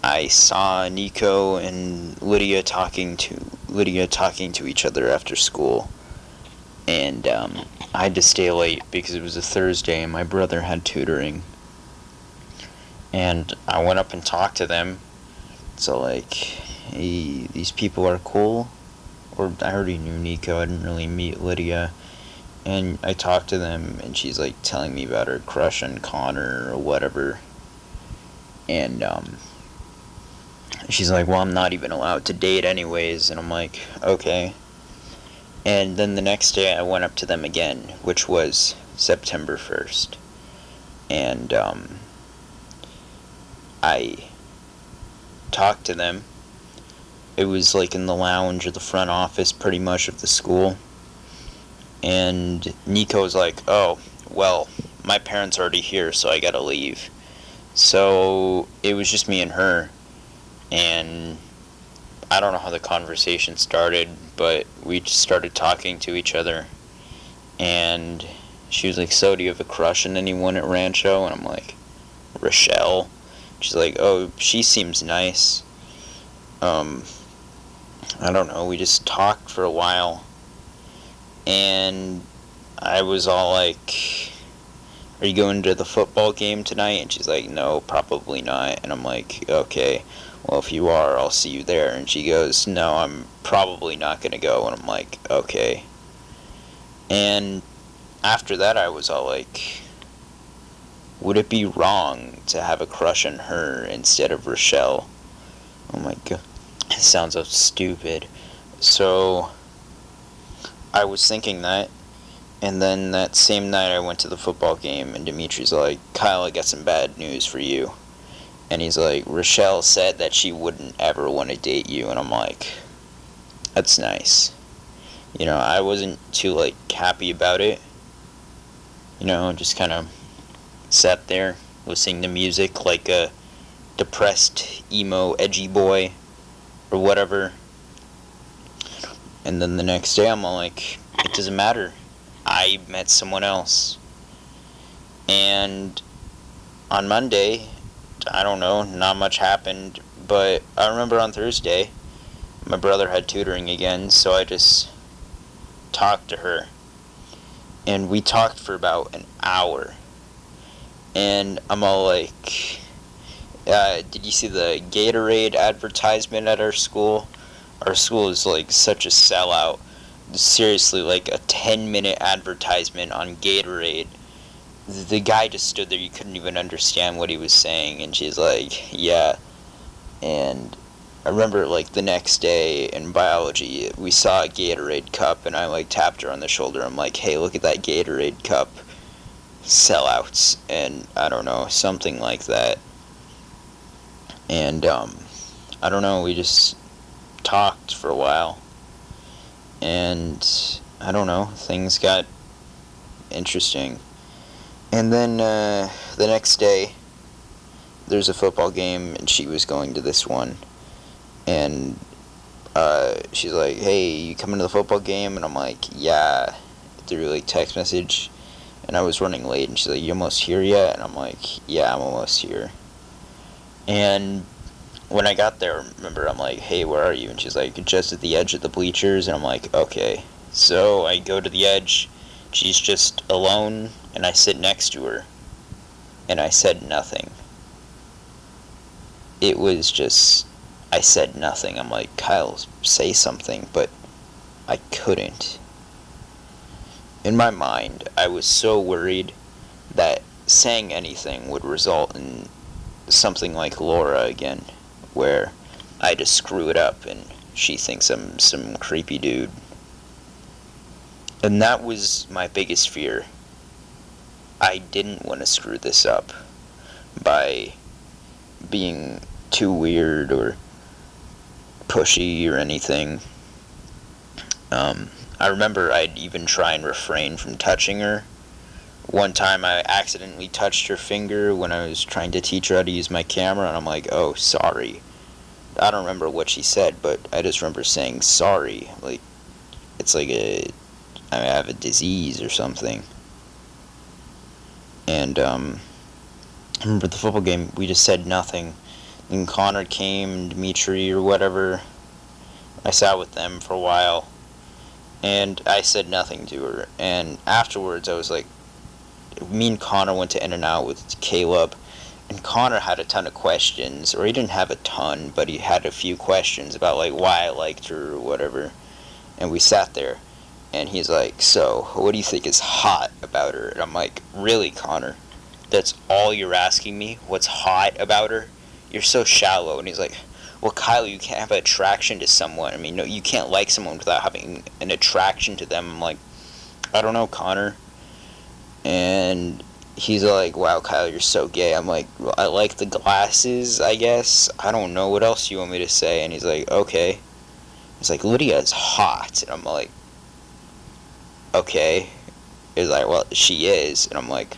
I saw Nico and Lydia talking to each other after school, and I had to stay late because it was a Thursday and my brother had tutoring. And I went up and talked to them. So like, hey, these people are cool. Or I already knew Nico. I didn't really meet Lydia. And I talked to them, and she's like telling me about her crush on Connor or whatever. And she's like, well, I'm not even allowed to date anyways. And I'm like, okay. And then the next day I went up to them again, which was September 1st. And I talked to them. It was like in the lounge or the front office pretty much of the school. And Nico was like, oh, well, my parents are already here, so I gotta leave. So it was just me and her. And I don't know how the conversation started, but we just started talking to each other. And she was like, so do you have a crush on anyone at Rancho? And I'm like, Rochelle. She's like, oh, she seems nice. I don't know, we just talked for a while. And I was all like, are you going to the football game tonight? And she's like, no, probably not. And I'm like, okay, well, if you are, I'll see you there. And she goes, no, I'm probably not going to go. And I'm like, okay. And after that, I was all like, would it be wrong to have a crush on her instead of Rochelle? Oh my god. It sounds so stupid. So, I was thinking that, and then that same night I went to the football game, and Dimitri's like, Kyle, I got some bad news for you. And he's like, Rochelle said that she wouldn't ever want to date you, and I'm like, that's nice. You know, I wasn't too, like, happy about it. You know, just kind of sat there, listening to music like a depressed, emo, edgy boy, or whatever. And then the next day I'm all like, it doesn't matter. I met someone else. And on Monday, I don't know, not much happened, but I remember on Thursday, my brother had tutoring again, so I just talked to her. And we talked for about an hour. And I'm all like, did you see the Gatorade advertisement at our school? Our school is like such a sellout. Seriously, like a 10-minute advertisement on Gatorade. The guy just stood there, you couldn't even understand what he was saying, and she's like, yeah. And I remember like the next day in biology, we saw a Gatorade cup, and I like tapped her on the shoulder. I'm like, hey, look at that Gatorade cup. Sellouts. And I don't know, something like that. And I don't know, we just talked for a while, and I don't know, things got interesting. And then the next day there's a football game, and she was going to this one, and she's like, hey, you coming to the football game? And I'm like, yeah, through like text message. And I was running late, and she's like, you almost here yet? And I'm like, yeah, I'm almost here. And when I got there, remember, I'm like, hey, where are you? And she's like, just at the edge of the bleachers. And I'm like, okay. So I go to the edge. She's just alone, and I sit next to her. And I said nothing. It was just, I said nothing. I'm like, Kyle, say something. But I couldn't. In my mind, I was so worried that saying anything would result in something like Laura again, where I just screw it up and she thinks I'm some creepy dude. And that was my biggest fear. I didn't want to screw this up by being too weird or pushy or anything. I remember I'd even try and refrain from touching her. One time I accidentally touched her finger when I was trying to teach her how to use my camera, and I'm like, oh, sorry. I don't remember what she said, but I just remember saying sorry. Like, it's like I have a disease or something. And I remember the football game, we just said nothing. and Connor came, Dimitri or whatever. I sat with them for a while, and I said nothing to her. And afterwards, I was like, me and Connor went to In-N-Out with Caleb, and Connor had a ton of questions, or he didn't have a ton, but he had a few questions about like why I liked her or whatever. And we sat there, and he's like, so, what do you think is hot about her? And I'm like, really, Connor? That's all you're asking me? What's hot about her? You're so shallow. And he's like, well, Kyle, you can't have an attraction to someone. I mean, no, you can't like someone without having an attraction to them. I'm like, I don't know, Connor. And he's like, wow, Kyle, you're so gay. I'm like, well, I like the glasses, I guess. I don't know. What else you want me to say? And he's like, okay. He's like, Lydia is hot. And I'm like, okay. He's like, well, she is. And I'm like,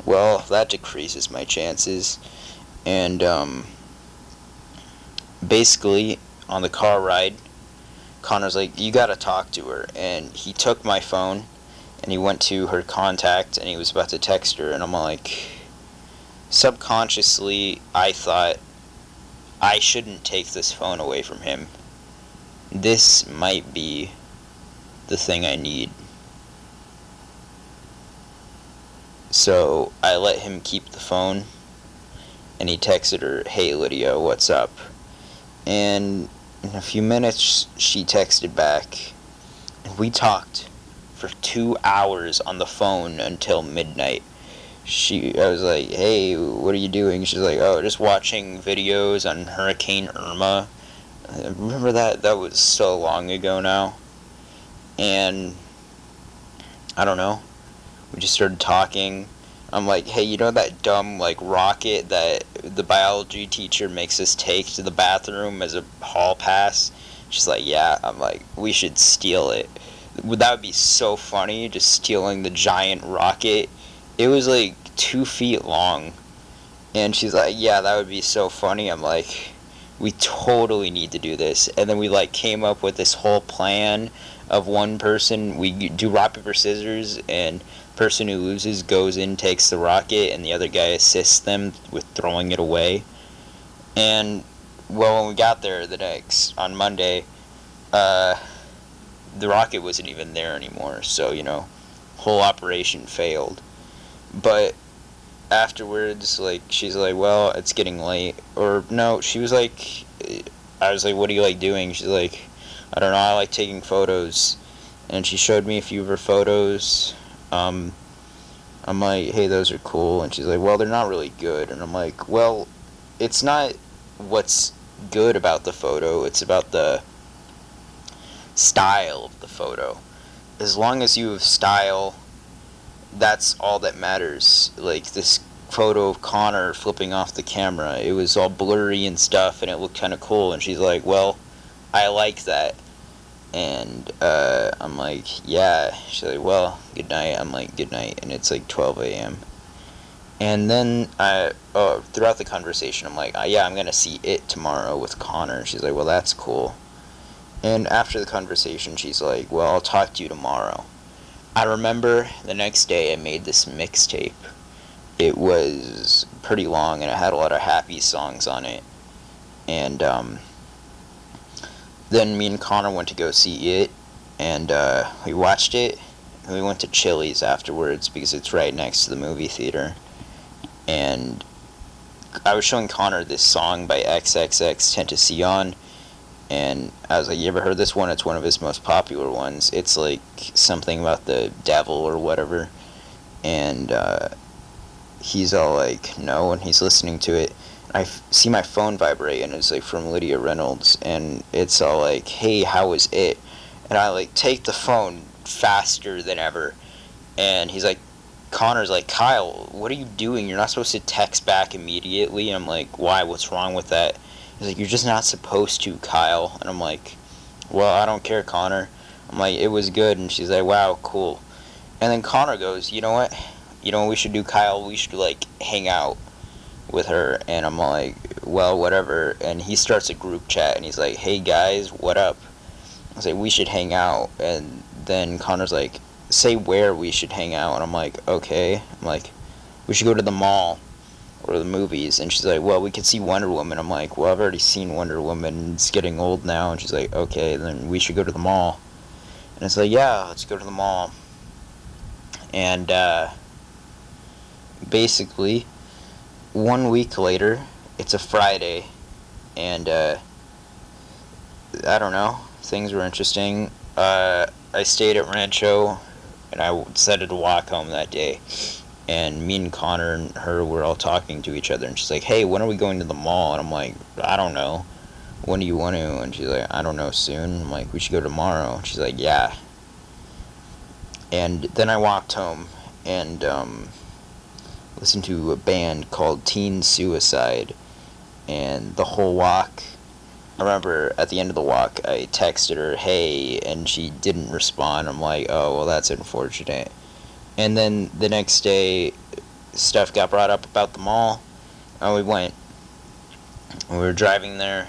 well, that decreases my chances. And basically, on the car ride, Connor's like, you gotta talk to her. And he took my phone, and he went to her contact, and he was about to text her. And I'm like, subconsciously, I thought, I shouldn't take this phone away from him. This might be the thing I need. So I let him keep the phone, and he texted her, hey Lydia, what's up? And in a few minutes, she texted back, and we talked for 2 hours on the phone until midnight. I was like, hey, what are you doing? She's like, oh, just watching videos on Hurricane Irma. Remember that? That was so long ago now. And I don't know. We just started talking. I'm like, hey, you know that dumb like rocket that the biology teacher makes us take to the bathroom as a hall pass? She's like, yeah. I'm like, we should steal it. That would be so funny, just stealing the giant rocket. It was like 2 feet long. And she's like, yeah, that would be so funny. I'm like, we totally need to do this. And then we like came up with this whole plan of one person. We do rock, paper, scissors, and person who loses goes in, takes the rocket, and the other guy assists them with throwing it away. And well, when we got there on Monday, the rocket wasn't even there anymore. So, whole operation failed. But afterwards, like, she's like, well, it's getting late. Or no, she was like, I was like, what do you like doing? She's like, I don't know, I like taking photos. And she showed me a few of her photos. I'm like, hey, those are cool. And she's like, well, they're not really good. And I'm like, well, it's not what's good about the photo, it's about the style of the photo. As long as you have style, that's all that matters. Like this photo of Connor flipping off the camera, it was all blurry and stuff, and it looked kind of cool. And she's like, well, I like that. And I'm like, yeah. She's like, well, good night. I'm like, good night. And it's like 12 a.m. And then throughout the conversation, I'm like, yeah, I'm gonna see It tomorrow with Connor. She's like, well, that's cool. And after the conversation, she's like, well, I'll talk to you tomorrow. I remember the next day I made this mixtape. It was pretty long, and it had a lot of happy songs on it. And then me and Connor went to go see It, and we watched it, and we went to Chili's afterwards because it's right next to the movie theater. And I was showing Connor this song by XXX Tentacion, and I was like, you ever heard this one? It's one of his most popular ones. It's like something about the devil or whatever. And he's all like, no, and he's listening to it. I see my phone vibrate, and it's like from Lydia Reynolds, and it's all like, hey, how was It? And I like take the phone faster than ever, and he's like, Connor's like, Kyle, what are you doing? You're not supposed to text back immediately. And I'm like, why? What's wrong with that? He's like, you're just not supposed to, Kyle. And I'm like, well, I don't care, Connor. I'm like, it was good. And she's like, wow, cool. And then Connor goes, you know what? You know what we should do, Kyle? We should, like, hang out with her. And I'm like, well, whatever. And he starts a group chat, and he's like, hey, guys, what up? I was like, we should hang out. And then Connor's like, say where we should hang out. And I'm like, okay. I'm like, we should go to the mall. or the movies? And she's like, well, we could see Wonder Woman. I'm like, well, I've already seen Wonder Woman. It's getting old now. And she's like, okay, then we should go to the mall. And it's like, yeah, let's go to the mall. And basically, 1 week later, it's a Friday, and I don't know, things were interesting. I stayed at Rancho, and I decided to walk home that day. And me and Connor and her were all talking to each other, and she's like, hey, when are we going to the mall? And I'm like, I don't know. When do you want to? And she's like, I don't know, soon. I'm like, we should go tomorrow. And she's like, yeah. And then I walked home and listened to a band called Teen Suicide. And the whole walk, I remember at the end of the walk, I texted her, hey, and she didn't respond. I'm like, oh, well, that's unfortunate. And then the next day, stuff got brought up about the mall, and we went. We were driving there.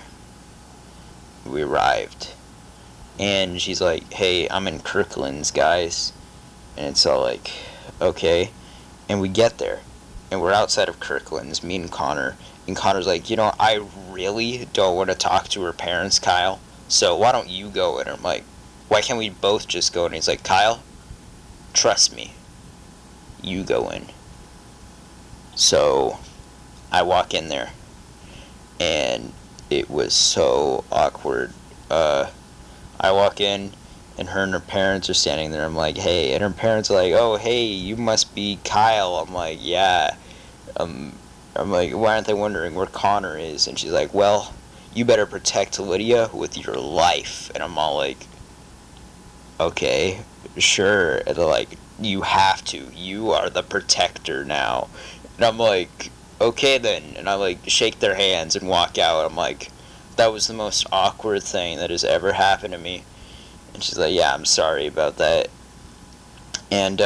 We arrived. And she's like, hey, I'm in Kirkland's, guys. And it's all like, okay. And we get there. And we're outside of Kirkland's, me and Connor. And Connor's like, I really don't want to talk to her parents, Kyle. So why don't you go? And I'm like, why can't we both just go? And he's like, Kyle, trust me. You go in. So I walk in there. And it was so awkward. I walk in, and her parents are standing there. I'm like, hey. And her parents are like, oh, hey, you must be Kyle. I'm like, yeah. I'm like, why aren't they wondering where Connor is? And she's like, well, you better protect Lydia with your life. And I'm all like, okay, sure. And they're like, you have to. You are the protector now. And I'm like, okay then. And I like shake their hands and walk out. I'm like, that was the most awkward thing that has ever happened to me. And she's like, yeah, I'm sorry about that. And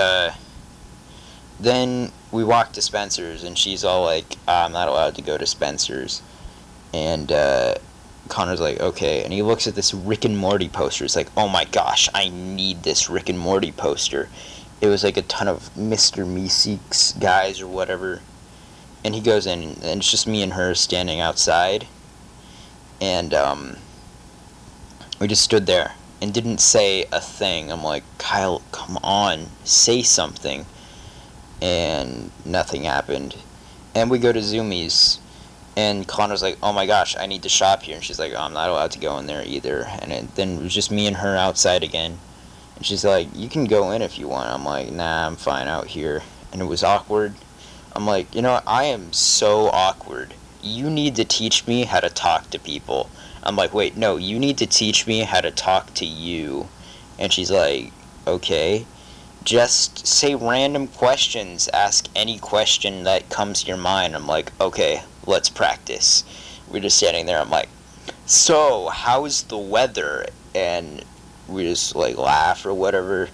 then we walked to Spencer's, and she's all like, I'm not allowed to go to Spencer's. And Connor's like, okay. And he looks at this Rick and Morty poster. It's like, oh my gosh, I need this Rick and Morty poster. It was like a ton of Mr. Meeseeks guys or whatever. And he goes in, and it's just me and her standing outside. And we just stood there and didn't say a thing. I'm like, Kyle, come on, say something. And nothing happened. And we go to Zoomies, and Connor's like, oh my gosh, I need to shop here. And she's like, oh, I'm not allowed to go in there either. And then it was just me and her outside again. And she's like, you can go in if you want. I'm like, nah, I'm fine out here. And it was awkward. I'm like, I am so awkward. You need to teach me how to talk to people. I'm like, wait, no, you need to teach me how to talk to you. And she's like, okay. Just say random questions. Ask any question that comes to your mind. I'm like, okay, let's practice. We're just standing there. I'm like, so, how's the weather? And we just, like, laugh or whatever.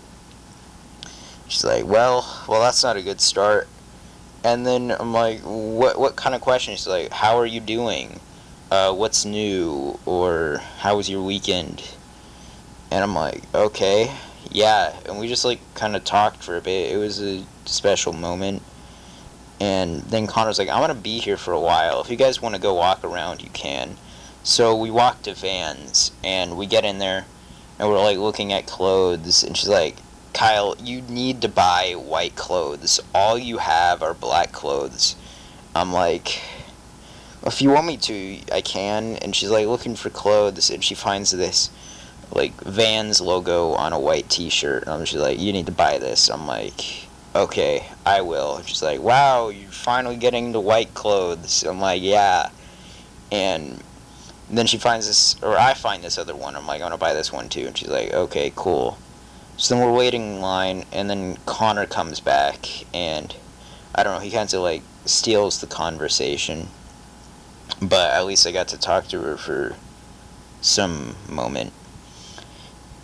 She's like, well, that's not a good start. And then I'm like, what kind of question? She's like, how are you doing? What's new? Or how was your weekend? And I'm like, okay, yeah. And we just like kind of talked for a bit. It was a special moment. And then Connor's like, I'm gonna be here for a while. If you guys want to go walk around, you can. So we walk to Vans, and we get in there, and we're like looking at clothes, and she's like, Kyle, you need to buy white clothes. All you have are black clothes. I'm like, if you want me to, I can. And she's like looking for clothes, and she finds this like Vans logo on a white t-shirt. And she's like, you need to buy this. I'm like, okay, I will. And she's like, wow, you're finally getting the white clothes. I'm like, yeah. And then she finds this, or I find this other one. I'm like, I want to buy this one too. And she's like, okay, cool. So then we're waiting in line, and then Connor comes back, and I don't know, he kind of like steals the conversation. But at least I got to talk to her for some moment.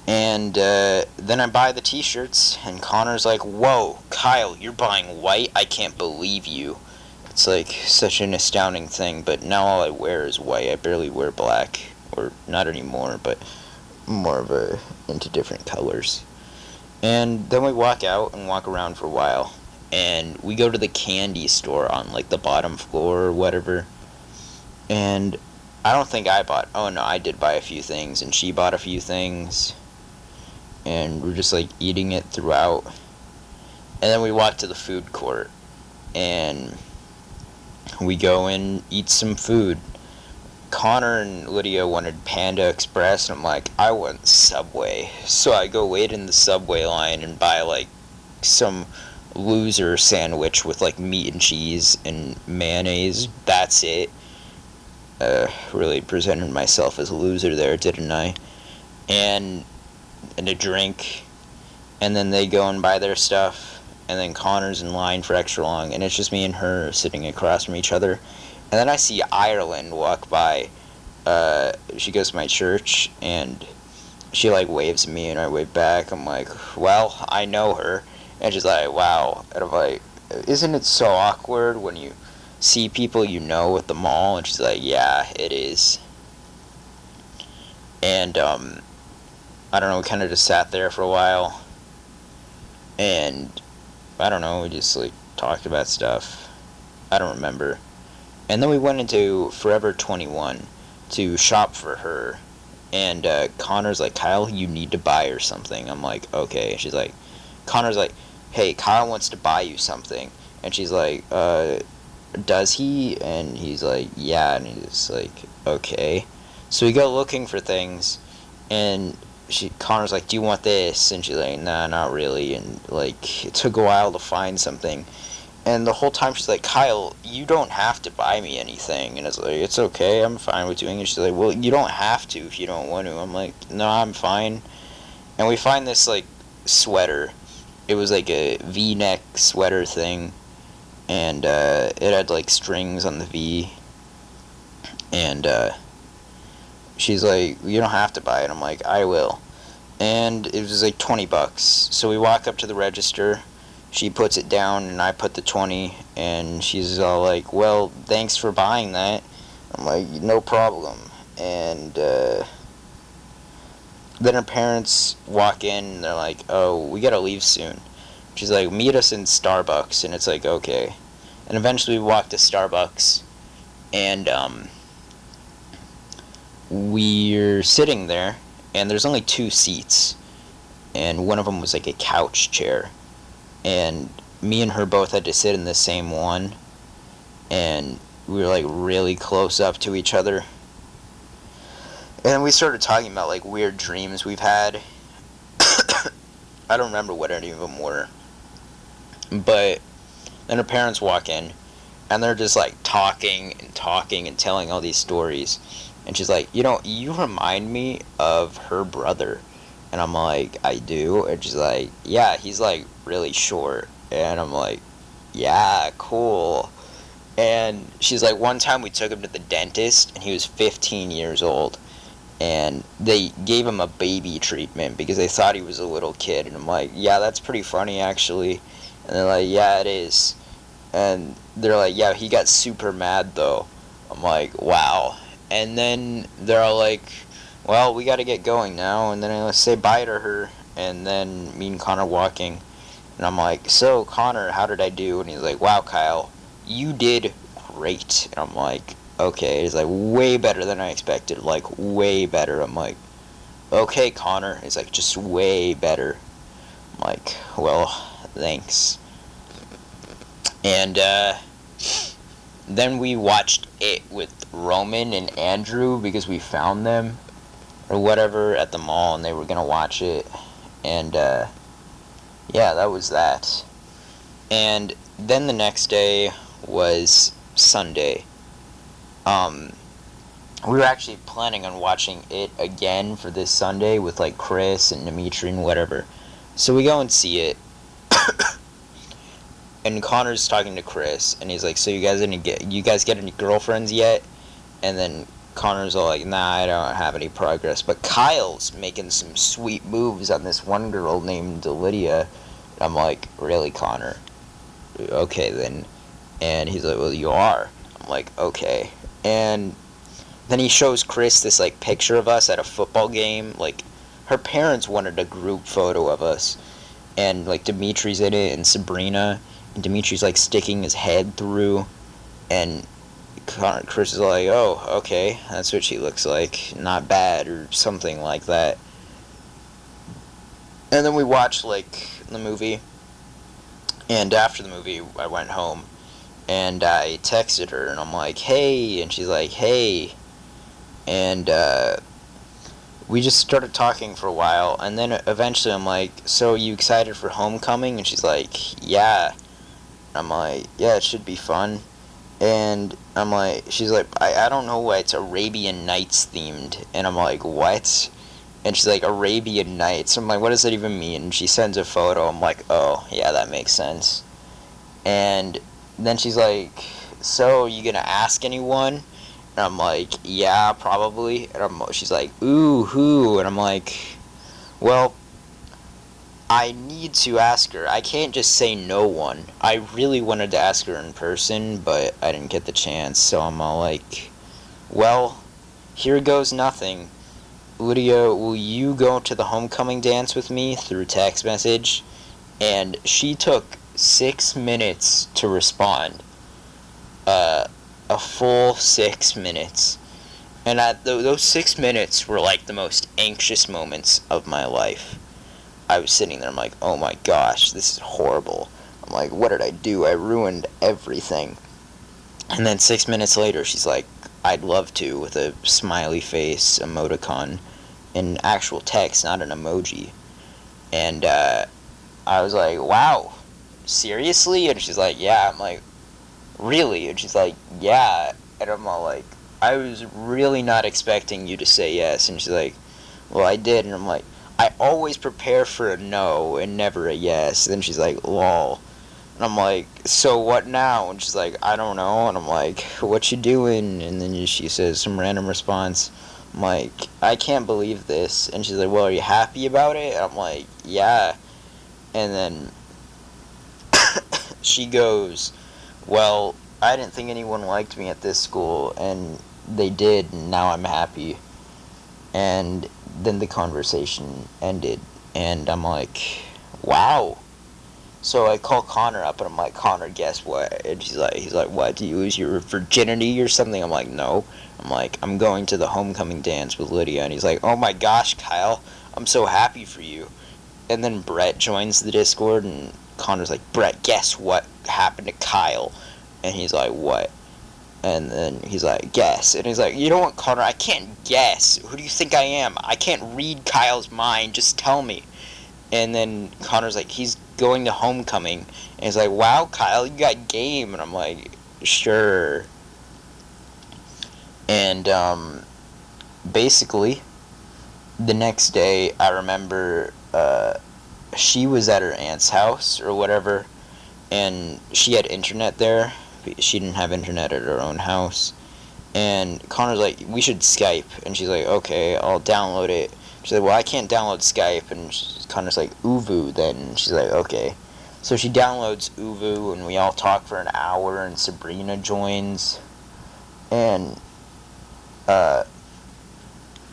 And then I buy the t-shirts, and Connor's like, whoa, Kyle, you're buying white? I can't believe you. It's like such an astounding thing, but now all I wear is white. I barely wear black, or not anymore, but more of into different colors. And then we walk out and walk around for a while. and we go to the candy store on like the bottom floor or whatever. And I don't think I bought. Oh no, I did buy a few things, and she bought a few things, and we're just like eating it throughout. And then we walk to the food court, and we go and eat some food. Connor and Lydia wanted Panda Express, and I'm like, I want Subway. So I go wait in the Subway line and buy like some loser sandwich with like meat and cheese and mayonnaise. That's it. Really presented myself as a loser there, didn't I? And a drink, and then they go and buy their stuff, and then Connor's in line for extra long, and it's just me and her sitting across from each other. And then I see Ireland walk by. She goes to my church, and she like waves at me, and I wave back. I'm like, well, I know her. And she's like, wow. And I'm like, isn't it so awkward when you see people you know at the mall? And she's like, yeah, it is. And I don't know, we kind of just sat there for a while, and I don't know, we just like talked about stuff. I don't remember. And then we went into Forever 21 to shop for her, and Connor's like, Kyle, you need to buy her something. I'm like, okay. And she's like, Connor's like, hey, Kyle wants to buy you something. And she's like, does he? And he's like, yeah. And he's like, okay. So we go looking for things, and Connor's like, do you want this? And she's like, nah, not really. And like, it took a while to find something, and the whole time she's like, Kyle, you don't have to buy me anything. And it's like, it's okay, I'm fine with doing it. She's like, well, you don't have to if you don't want to. I'm like, no, I'm fine. And we find this like sweater. It was like a V-neck sweater thing, and it had like strings on the V. And she's like, you don't have to buy it. I'm like, I will. And it was like $20. So we walk up to the register. She puts it down, and I put the 20, and she's all like, well, thanks for buying that. I'm like, no problem. And then her parents walk in, and they're like, oh, we gotta leave soon. She's like, meet us in Starbucks. And it's like, okay. And eventually we walk to Starbucks, and we're sitting there, and there's only 2 seats, and one of them was like a couch chair, and me and her both had to sit in the same one, and we were like really close up to each other. And then we started talking about like weird dreams we've had. I don't remember what any of them were, but then her parents walk in, and they're just like talking and telling all these stories. And she's like, you know, you remind me of her brother. And I'm like, I do? And she's like, yeah, he's like really short. And I'm like, yeah, cool. And she's like, one time we took him to the dentist, and he was 15 years old. And they gave him a baby treatment because they thought he was a little kid. And I'm like, yeah, that's pretty funny, actually. And they're like, yeah, it is. And they're like, yeah, he got super mad, though. I'm like, wow. And then they're all like, well, we got to get going now. And then I say bye to her. And then me and Connor walking. And I'm like, so, Connor, how did I do? And he's like, wow, Kyle, you did great. And I'm like, okay. He's like, way better than I expected. Like, way better. I'm like, okay, Connor. He's like, just way better. I'm like, well, thanks. And then we watched it with Roman and Andrew because we found them or whatever at the mall, and they were gonna watch it. And yeah, that was that. And then the next day was Sunday. We were actually planning on watching it again for this Sunday with like Chris and Dimitri and whatever. So we go and see it. And Connor's talking to Chris, and he's like, so you guys get any girlfriends yet? And then Connor's all like, nah, I don't have any progress. But Kyle's making some sweet moves on this one girl named Lydia. And I'm like, really, Connor? Okay, then. And he's like, well, you are. I'm like, okay. And then he shows Chris this like picture of us at a football game. Like, her parents wanted a group photo of us, and like Dimitri's in it and Sabrina. and Dimitri's like sticking his head through, and Chris is like, oh, okay, that's what she looks like, not bad, or something like that. And then we watched like the movie, and after the movie I went home, and I texted her, and I'm like, hey, and she's like, hey, and we just started talking for a while, and then eventually I'm like, so you excited for homecoming? And she's like, yeah. I'm like, yeah, it should be fun. And I'm like, she's like, I don't know why it's Arabian Nights themed. And I'm like, what? And she's like, Arabian Nights. I'm like, what does that even mean? And she sends a photo. I'm like, oh, yeah, that makes sense. And then she's like, so you gonna ask anyone? And I'm like, yeah, probably. And she's like, ooh, who? And I'm like, well, I need to ask her. I can't just say no one. I really wanted to ask her in person, but I didn't get the chance. So I'm all like, well, here goes nothing. Lydia, will you go to the homecoming dance with me through text message? And she took 6 minutes to respond. A full 6 minutes. And those 6 minutes were like the most anxious moments of my life. I was sitting there, I'm like, oh my gosh, this is horrible. I'm like, what did I do? I ruined everything. And then 6 minutes later, she's like, I'd love to, with a smiley face emoticon, in actual text, not an emoji. And I was like, wow, seriously? And she's like, yeah. I'm like, really? And she's like, yeah. And I'm all like, I was really not expecting you to say yes. And she's like, well, I did. And I'm like, I always prepare for a no and never a yes. Then she's like, lol. And I'm like, so what now? And she's like, I don't know. And I'm like, what you doing? And then she says some random response. I'm like, I can't believe this. And she's like, well, are you happy about it? And I'm like, yeah. And then she goes, well, I didn't think anyone liked me at this school, and they did, and now I'm happy. And then the conversation ended, and I'm like, wow. So I call Connor up, and I'm like, Connor, guess what? And he's like, what, do you lose your virginity or something? I'm like, no. I'm like, I'm going to the homecoming dance with Lydia. And he's like, oh my gosh, Kyle, I'm so happy for you. And then Brett joins the Discord, and Connor's like, Brett, guess what happened to Kyle? And he's like, what? And then he's like, guess. And he's like, you know what, Connor, I can't guess. Who do you think I am? I can't read Kyle's mind. Just tell me. And then Connor's like, he's going to homecoming. And he's like, wow, Kyle, you got game. And I'm like, sure. And basically, the next day, I remember she was at her aunt's house or whatever, and she had internet there. She didn't have internet at her own house. And Connor's like, we should Skype. And she's like, okay, I'll download it. She's like, well, I can't download Skype. And Connor's like, Uvu then. And she's like, okay. So she downloads Uvu, and we all talk for an hour, and Sabrina joins. And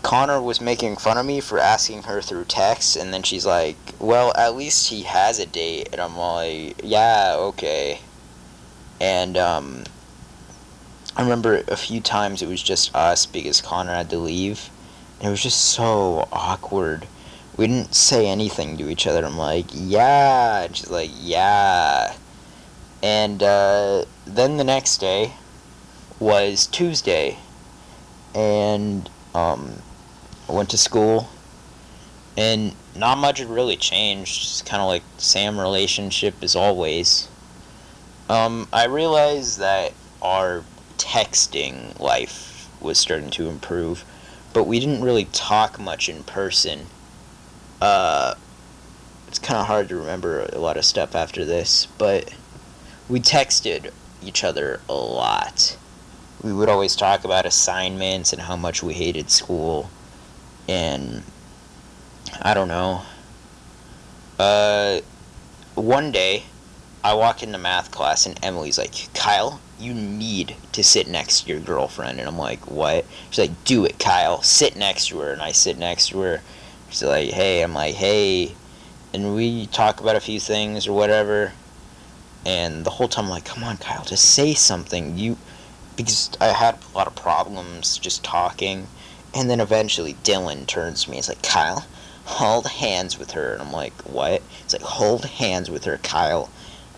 Connor was making fun of me for asking her through text, and then she's like, well, at least he has a date. And I'm like, yeah, okay. And I remember a few times it was just us because Connor had to leave. And it was just so awkward. We didn't say anything to each other. I'm like, yeah. And she's like, yeah. And then the next day was Tuesday. And I went to school. And not much had really changed. It's kind of like the same relationship as always. I realized that our texting life was starting to improve, but we didn't really talk much in person. It's kind of hard to remember a lot of stuff after this, but we texted each other a lot. We would always talk about assignments and how much we hated school, and I don't know. One day, I walk into math class and Emily's like, Kyle, you need to sit next to your girlfriend. And I'm like, what? She's like, do it, Kyle. Sit next to her. And I sit next to her. She's like, hey. I'm like, hey. And we talk about a few things or whatever. And the whole time I'm like, come on, Kyle, just say something. Because I had a lot of problems just talking. And then eventually Dylan turns to me. He's like, Kyle, hold hands with her. And I'm like, what? He's like, hold hands with her, Kyle.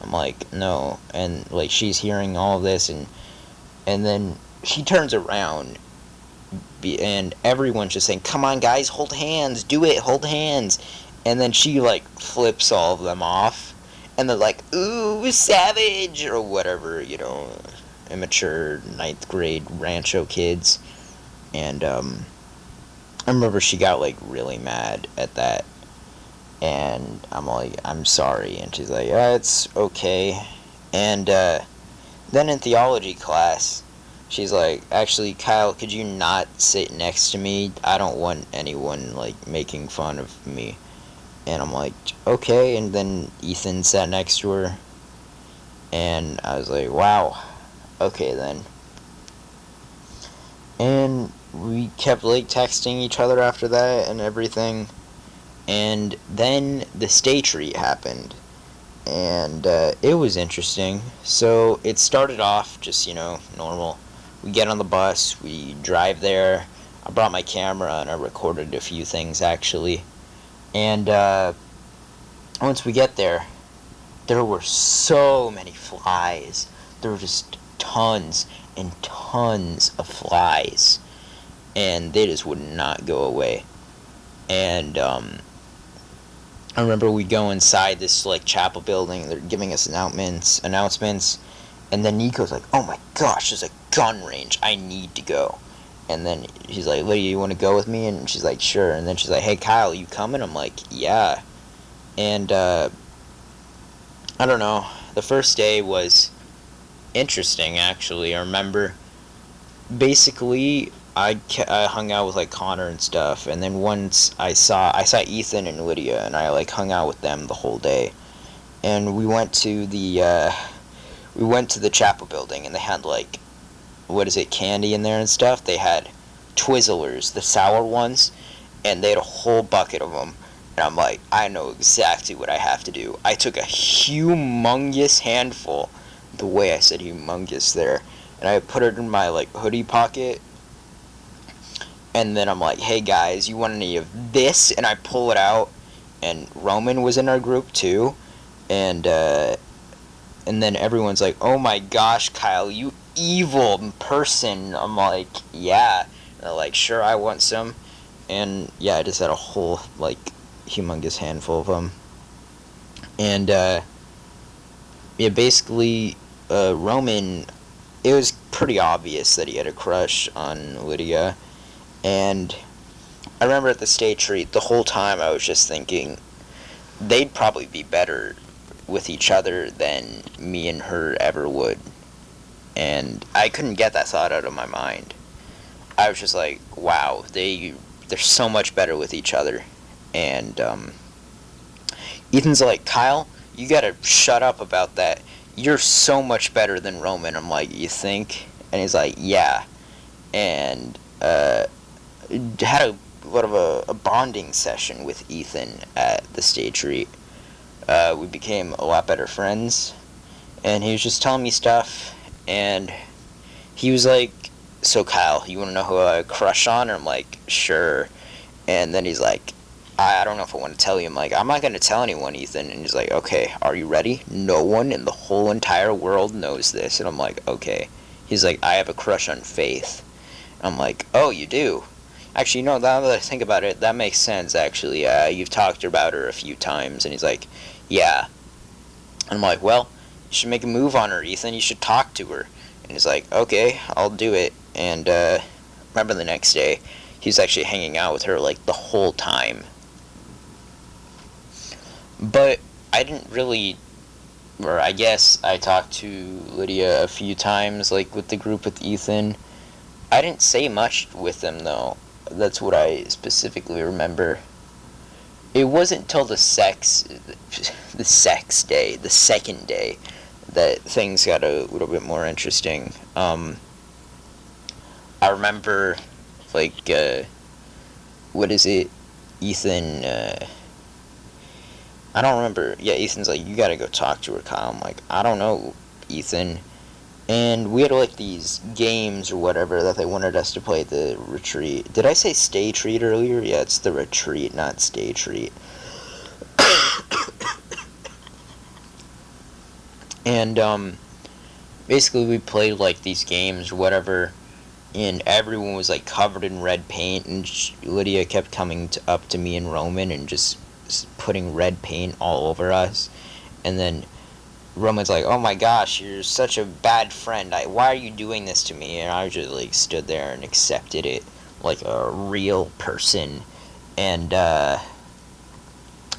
I'm like, no. And like, she's hearing all this, and then she turns around, and everyone's just saying, come on, guys, hold hands, do it, hold hands. And then she like flips all of them off, and they're like, ooh, savage, or whatever, immature ninth grade Rancho kids. And I remember she got like really mad at that, and I'm like, I'm sorry. And she's like, yeah, it's okay. And then in theology class, she's like, actually, Kyle, could you not sit next to me? I don't want anyone like making fun of me. And I'm like, okay. And then Ethan sat next to her, and I was like, wow, okay then. And we kept like texting each other after that and everything. And then the stage read happened, and it was interesting. So it started off just, normal. We get on the bus, we drive there. I brought my camera and I recorded a few things actually. And once we get there were so many flies. There were just tons and tons of flies, and they just would not go away. And I remember we go inside this like chapel building. They're giving us announcements, and then Nico's like, "Oh my gosh, there's a gun range. I need to go." And then he's like, "Lydia, you want to go with me?" And she's like, "Sure." And then she's like, "Hey, Kyle, you coming?" I'm like, "Yeah." And I don't know. The first day was interesting, actually. I remember basically I hung out with like Connor and stuff, and then once I saw Ethan and Lydia, and I like hung out with them the whole day. And we went to the chapel building, and they had like, what is it, candy in there and stuff. They had Twizzlers, the sour ones, and they had a whole bucket of them. And I'm like, I know exactly what I have to do. I took a humongous handful, the way I said humongous there, and I put it in my like hoodie pocket. And then I'm like, hey guys, you want any of this? And I pull it out, and Roman was in our group too, and then everyone's like, oh my gosh, Kyle, you evil person. I'm like, yeah. And they're like, sure, I want some. And yeah, I just had a whole like humongous handful of them. And yeah, basically, Roman, it was pretty obvious that he had a crush on Lydia. And I remember at the stage treat, the whole time I was just thinking they'd probably be better with each other than me and her ever would. And I couldn't get that thought out of my mind. I was just like, wow, they're so much better with each other. And Ethan's like, Kyle, you gotta shut up about that. You're so much better than Roman. I'm like, you think? And he's like, yeah. And had a lot of a bonding session with Ethan at the stage read. We became a lot better friends, and he was just telling me stuff, and he was like, so Kyle, you want to know who I crush on? And I'm like, sure. And then he's like, I don't know if I want to tell you. I'm like, I'm not going to tell anyone, Ethan. And he's like, okay, are you ready? No one in the whole entire world knows this. And I'm like, okay. He's like, I have a crush on Faith. I'm like, oh, you do? Actually, no, now that I think about it, that makes sense, actually. You've talked about her a few times. And he's like, yeah. And I'm like, well, you should make a move on her, Ethan. You should talk to her. And he's like, okay, I'll do it. And remember the next day, he was actually hanging out with her, like, the whole time. But I didn't really, or I guess I talked to Lydia a few times, like, with the group with Ethan. I didn't say much with them, though. That's what I specifically remember. It wasn't till the sex day, the second day, that things got a little bit more interesting. I remember, like, what is it? Ethan, I don't remember. Yeah, Ethan's like, you gotta go talk to her, Kyle. I'm like, I don't know, Ethan. And we had like these games or whatever that they wanted us to play at the retreat. Did I say stay treat earlier? Yeah, it's the retreat, not stay treat. And basically we played like these games or whatever, and everyone was like covered in red paint, and Lydia kept coming up to me and Roman and just putting red paint all over us. And then Roman's like, "Oh my gosh, you're such a bad friend. Why are you doing this to me?" And I just like stood there and accepted it like a real person. And I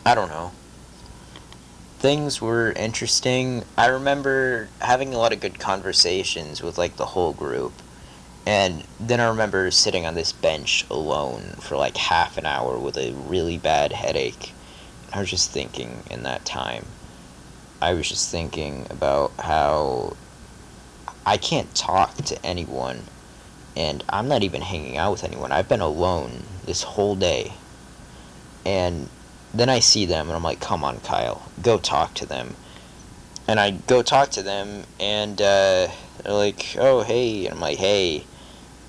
don't know. Things were interesting. I remember having a lot of good conversations with like the whole group. And then I remember sitting on this bench alone for like half an hour with a really bad headache. I was just thinking in that time. I was just thinking about how I can't talk to anyone, and I'm not even hanging out with anyone. I've been alone this whole day. And then I see them, and I'm like, come on, Kyle, go talk to them. And I go talk to them, and they're like, oh, hey. And I'm like, hey.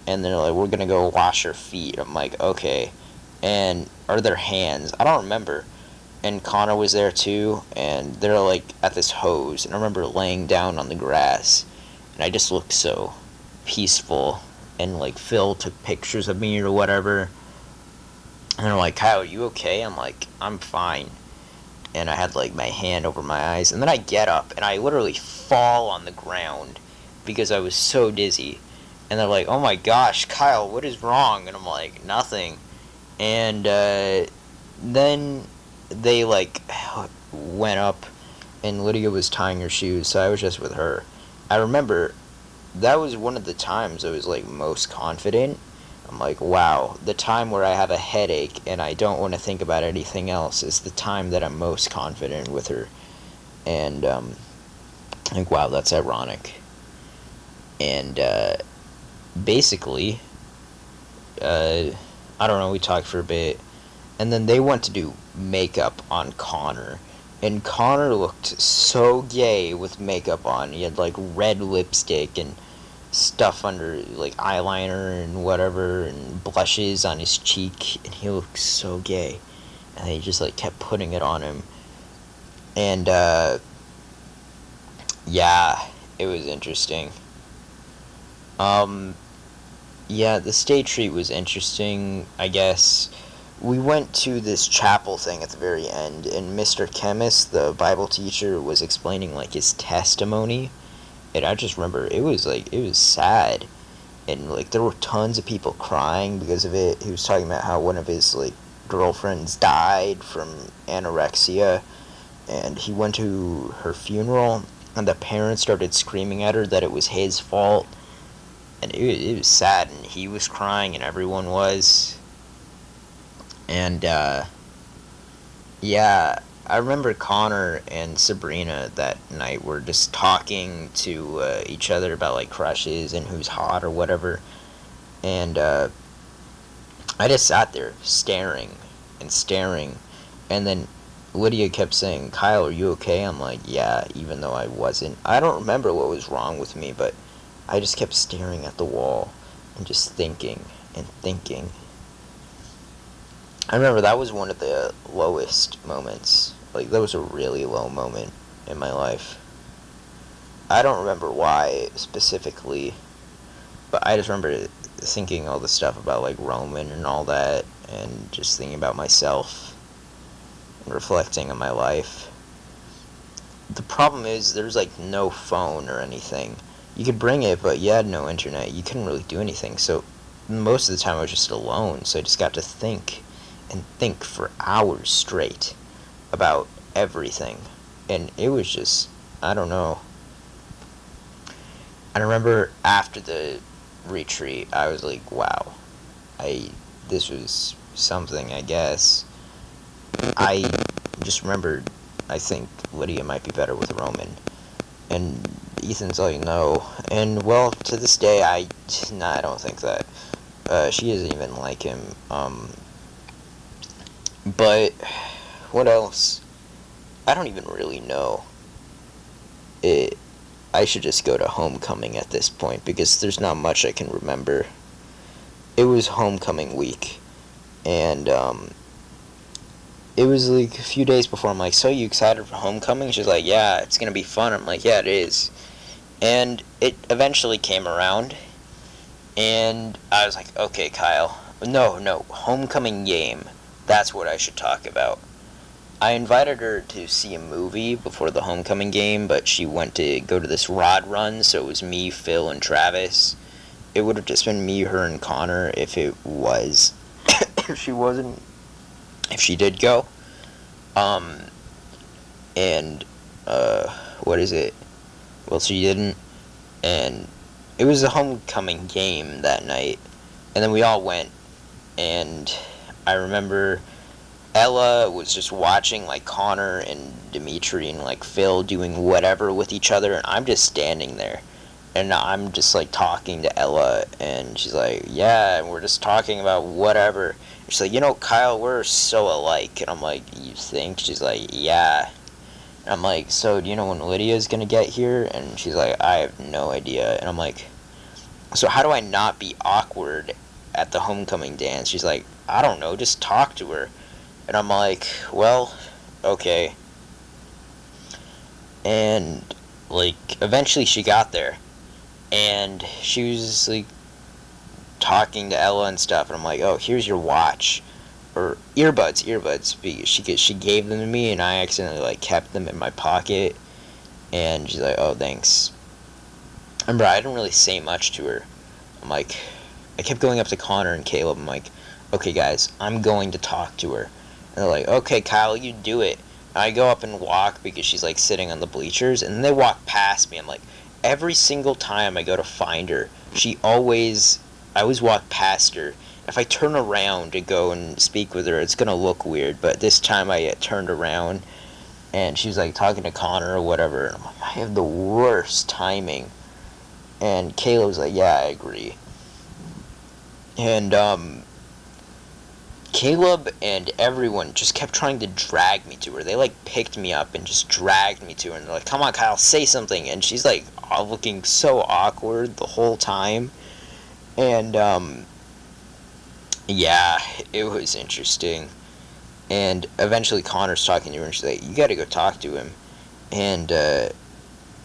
And they're like, we're going to go wash our feet. I'm like, okay. And are their hands? I don't remember. And Connor was there too, and they're like at this hose. And I remember laying down on the grass, and I just looked so peaceful. And like Phil took pictures of me or whatever. And they're like, Kyle, are you okay? I'm like, I'm fine. And I had like my hand over my eyes. And then I get up, and I literally fall on the ground because I was so dizzy. And they're like, oh my gosh, Kyle, what is wrong? And I'm like, nothing. And then they like went up, and Lydia was tying her shoes, so I was just with her. I remember that was one of the times I was like most confident. I'm like, wow, the time where I have a headache and I don't want to think about anything else is the time that I'm most confident with her. And like, wow, that's ironic. And basically, I don't know, we talked for a bit, and then they went to do makeup on Connor, and Connor looked so gay with makeup on. He had like red lipstick and stuff under like eyeliner and whatever, and blushes on his cheek, and he looked so gay, and they just like kept putting it on him. And yeah, it was interesting. um Yeah, the state treat was interesting, I guess. We went to this chapel thing at the very end, and Mr. Chemist, the Bible teacher, was explaining like his testimony. And I just remember it was like, it was sad. And like there were tons of people crying because of it. He was talking about how one of his like girlfriends died from anorexia, and he went to her funeral, and the parents started screaming at her that it was his fault. And it was sad, and he was crying, and everyone was. And yeah, I remember Connor and Sabrina that night were just talking to each other about like crushes and who's hot or whatever. And I just sat there staring and staring. And then Lydia kept saying, Kyle, are you okay? I'm like, yeah, even though I wasn't. I don't remember what was wrong with me, but I just kept staring at the wall and just thinking and thinking. I remember that was one of the lowest moments. Like, that was a really low moment in my life. I don't remember why specifically, but I just remember thinking all the stuff about, like, Roman and all that, and just thinking about myself and reflecting on my life. The problem is, there's, like, no phone or anything. You could bring it, but you had no internet. You couldn't really do anything. So most of the time I was just alone. So I just got to think and think for hours straight about everything. And it was just, I don't know. I remember after the retreat, I was like, wow, this was something, I guess. I just remembered, I think Lydia might be better with Roman. And Ethan's like, no. And, well, to this day, I don't think that. She doesn't even like him. But, what else? I don't even really know. I should just go to homecoming at this point because there's not much I can remember. It was homecoming week, and it was like a few days before. I'm like, so you excited for homecoming? She's like, yeah, it's gonna be fun. I'm like, yeah, it is. And it eventually came around, and I was like, okay, Kyle, no, homecoming game. That's what I should talk about. I invited her to see a movie before the homecoming game, but she went to go to this rod run, so it was me, Phil, and Travis. It would have just been me, her, and Connor if it was. If she wasn't. If she did go. Um, and, what is it? Well, she didn't, and it was a homecoming game that night, and then we all went, and I remember Ella was just watching like Connor and Dimitri and like Phil doing whatever with each other, and I'm just standing there, and I'm just like talking to Ella, and she's like, yeah, and we're just talking about whatever. And she's like, Kyle, we're so alike, and I'm like, you think? She's like, yeah. And I'm like, so do you know when Lydia's gonna get here? And she's like, I have no idea. And I'm like, so how do I not be awkward at the homecoming dance? She's like, I don't know, just talk to her. And I'm like, well, okay. And, like, eventually she got there. And she was, like, talking to Ella and stuff. And I'm like, oh, here's your watch. Or earbuds. Because she gave them to me, and I accidentally, like, kept them in my pocket. And she's like, oh, thanks. Remember, I didn't really say much to her. I'm like, I kept going up to Connor and Caleb. I'm like, okay, guys, I'm going to talk to her. And they're like, okay, Kyle, you do it. And I go up and walk because she's like sitting on the bleachers, and then they walk past me. I'm like, every single time I go to find her, I always walk past her. If I turn around to go and speak with her, it's gonna look weird. But this time I turned around, and she was like talking to Connor or whatever. And I'm like, I have the worst timing. And Caleb was like, yeah, I agree. And Caleb and everyone just kept trying to drag me to her. They like picked me up and just dragged me to her, and they're like, come on, Kyle, say something. And she's like looking so awkward the whole time. And yeah, it was interesting. And eventually Connor's talking to her, and she's like, you gotta go talk to him. And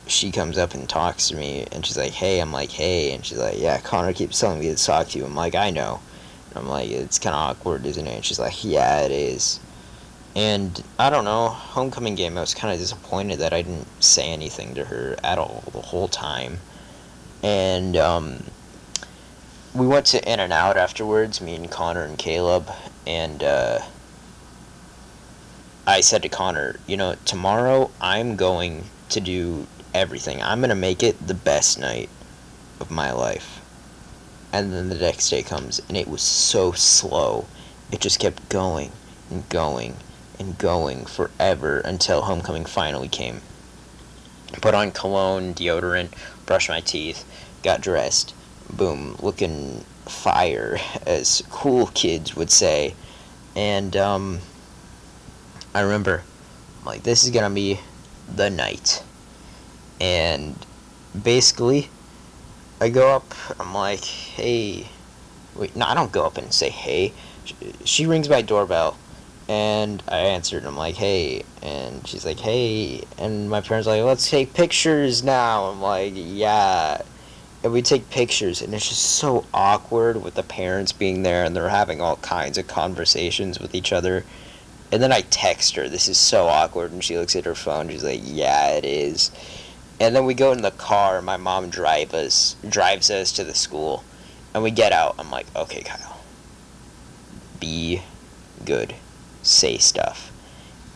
she comes up and talks to me, and she's like, hey. I'm like, hey. And she's like, yeah, Connor keeps telling me to talk to you. I'm like, I know. I'm like, it's kind of awkward, isn't it? And she's like, yeah, it is. And I don't know, homecoming game, I was kind of disappointed that I didn't say anything to her at all the whole time. And we went to In-N-Out afterwards, me and Connor and Caleb. And I said to Connor, tomorrow I'm going to do everything. I'm going to make it the best night of my life. And then the next day comes, and it was so slow. It just kept going and going and going forever until homecoming finally came. Put on cologne, deodorant, brushed my teeth, got dressed. Boom, looking fire, as cool kids would say. And I remember, like, this is gonna be the night. And basically, I go up, I'm like, hey. Wait, no, I don't go up and say hey. She rings my doorbell, and I answered. I'm like, hey. And she's like, hey. And my parents are like, let's take pictures now. I'm like, yeah. And we take pictures, and it's just so awkward with the parents being there, and they're having all kinds of conversations with each other. And then I text her, this is so awkward, and she looks at her phone, she's like, yeah, it is. And then we go in the car. My mom drives us to the school, and we get out. I'm like, okay, Kyle, be good, say stuff.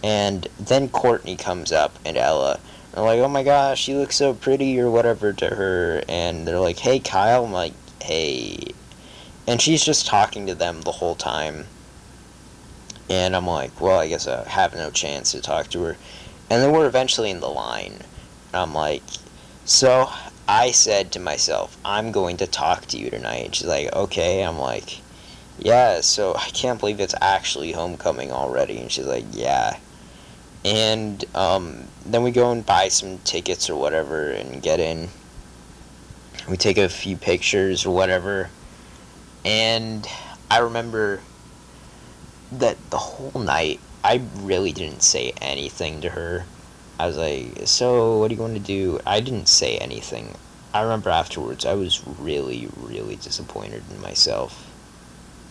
And then Courtney comes up, and Ella. And I'm like, oh my gosh, she looks so pretty, or whatever to her. And they're like, hey, Kyle. I'm like, hey. And she's just talking to them the whole time. And I'm like, well, I guess I have no chance to talk to her. And then we're eventually in the line. I'm like, so I said to myself, I'm going to talk to you tonight. And she's like, okay. I'm like, yeah, so I can't believe it's actually homecoming already. And she's like, yeah. And then we go and buy some tickets or whatever and get in. We take a few pictures or whatever. And I remember that the whole night, I really didn't say anything to her. I was like, so what are you going to do? I didn't say anything. I remember afterwards, I was really, really disappointed in myself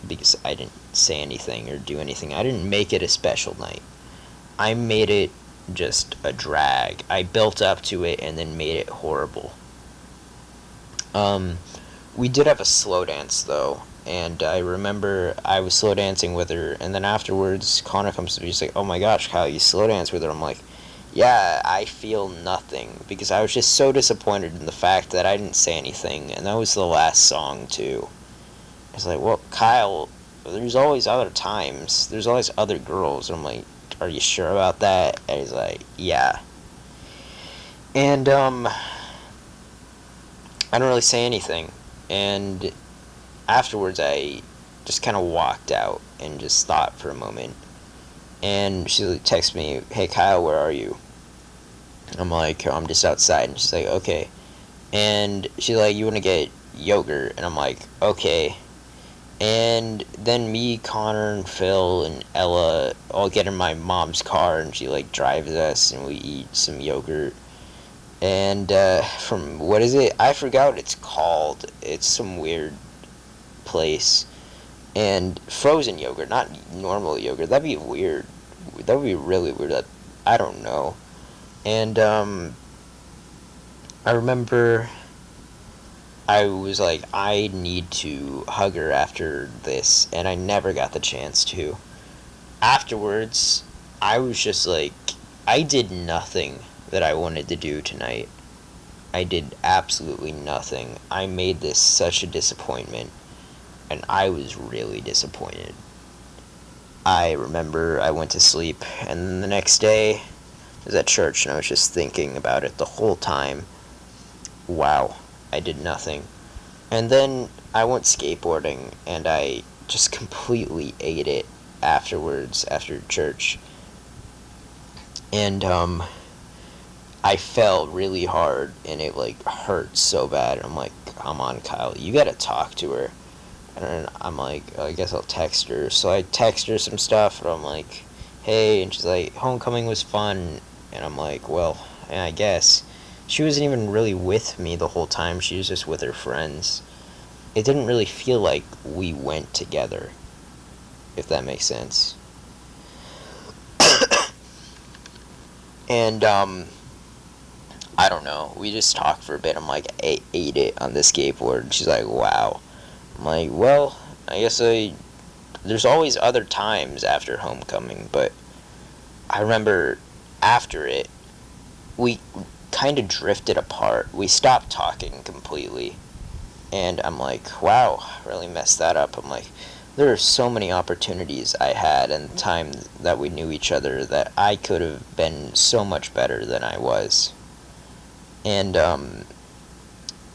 because I didn't say anything or do anything. I didn't make it a special night. I made it just a drag. I built up to it and then made it horrible. Um, we did have a slow dance though, and I remember I was slow dancing with her, and then afterwards, Connor comes to me, he's like, "Oh my gosh, Kyle, you slow dance with her?" I'm like, "Yeah, I feel nothing," because I was just so disappointed in the fact that I didn't say anything, and that was the last song too. It's like, well, Kyle, there's always other times. There's always other girls. I'm like, are you sure about that? And he's like, yeah. And I don't really say anything. And afterwards, I just kind of walked out and just thought for a moment. And she texts me, "Hey Kyle, where are you?" I'm like, "I'm just outside." And she's like, "Okay." And she's like, "You want to get yogurt?" And I'm like, "Okay." And then me, Connor, and Phil, and Ella all get in my mom's car, and she like drives us, and we eat some yogurt. And from what is it? I forgot what it's called. It's some weird place. And frozen yogurt, not normal yogurt. That'd be weird. That would be really weird. I don't know. And I remember I was like, I need to hug her after this, and I never got the chance to. Afterwards, I was just like, I did nothing that I wanted to do tonight. I did absolutely nothing. I made this such a disappointment, and I was really disappointed. I remember I went to sleep, and then the next day, I was at church, and I was just thinking about it the whole time. Wow, I did nothing. And then I went skateboarding, and I just completely ate it afterwards, after church. And I fell really hard, and it like hurt so bad. I'm like, come on, Kyle, you gotta talk to her. And then I'm like, oh, I guess I'll text her. So I text her some stuff, and I'm like, hey, and she's like, homecoming was fun. And I'm like, well, yeah, I guess. She wasn't even really with me the whole time. She was just with her friends. It didn't really feel like we went together, if that makes sense. And I don't know. We just talked for a bit. I'm like, I ate it on the skateboard. And she's like, wow. I'm like, well, I guess there's always other times after homecoming, but I remember after it, we kind of drifted apart. We stopped talking completely. And I'm like, wow, really messed that up. I'm like, there are so many opportunities I had in the time that we knew each other that I could have been so much better than I was. And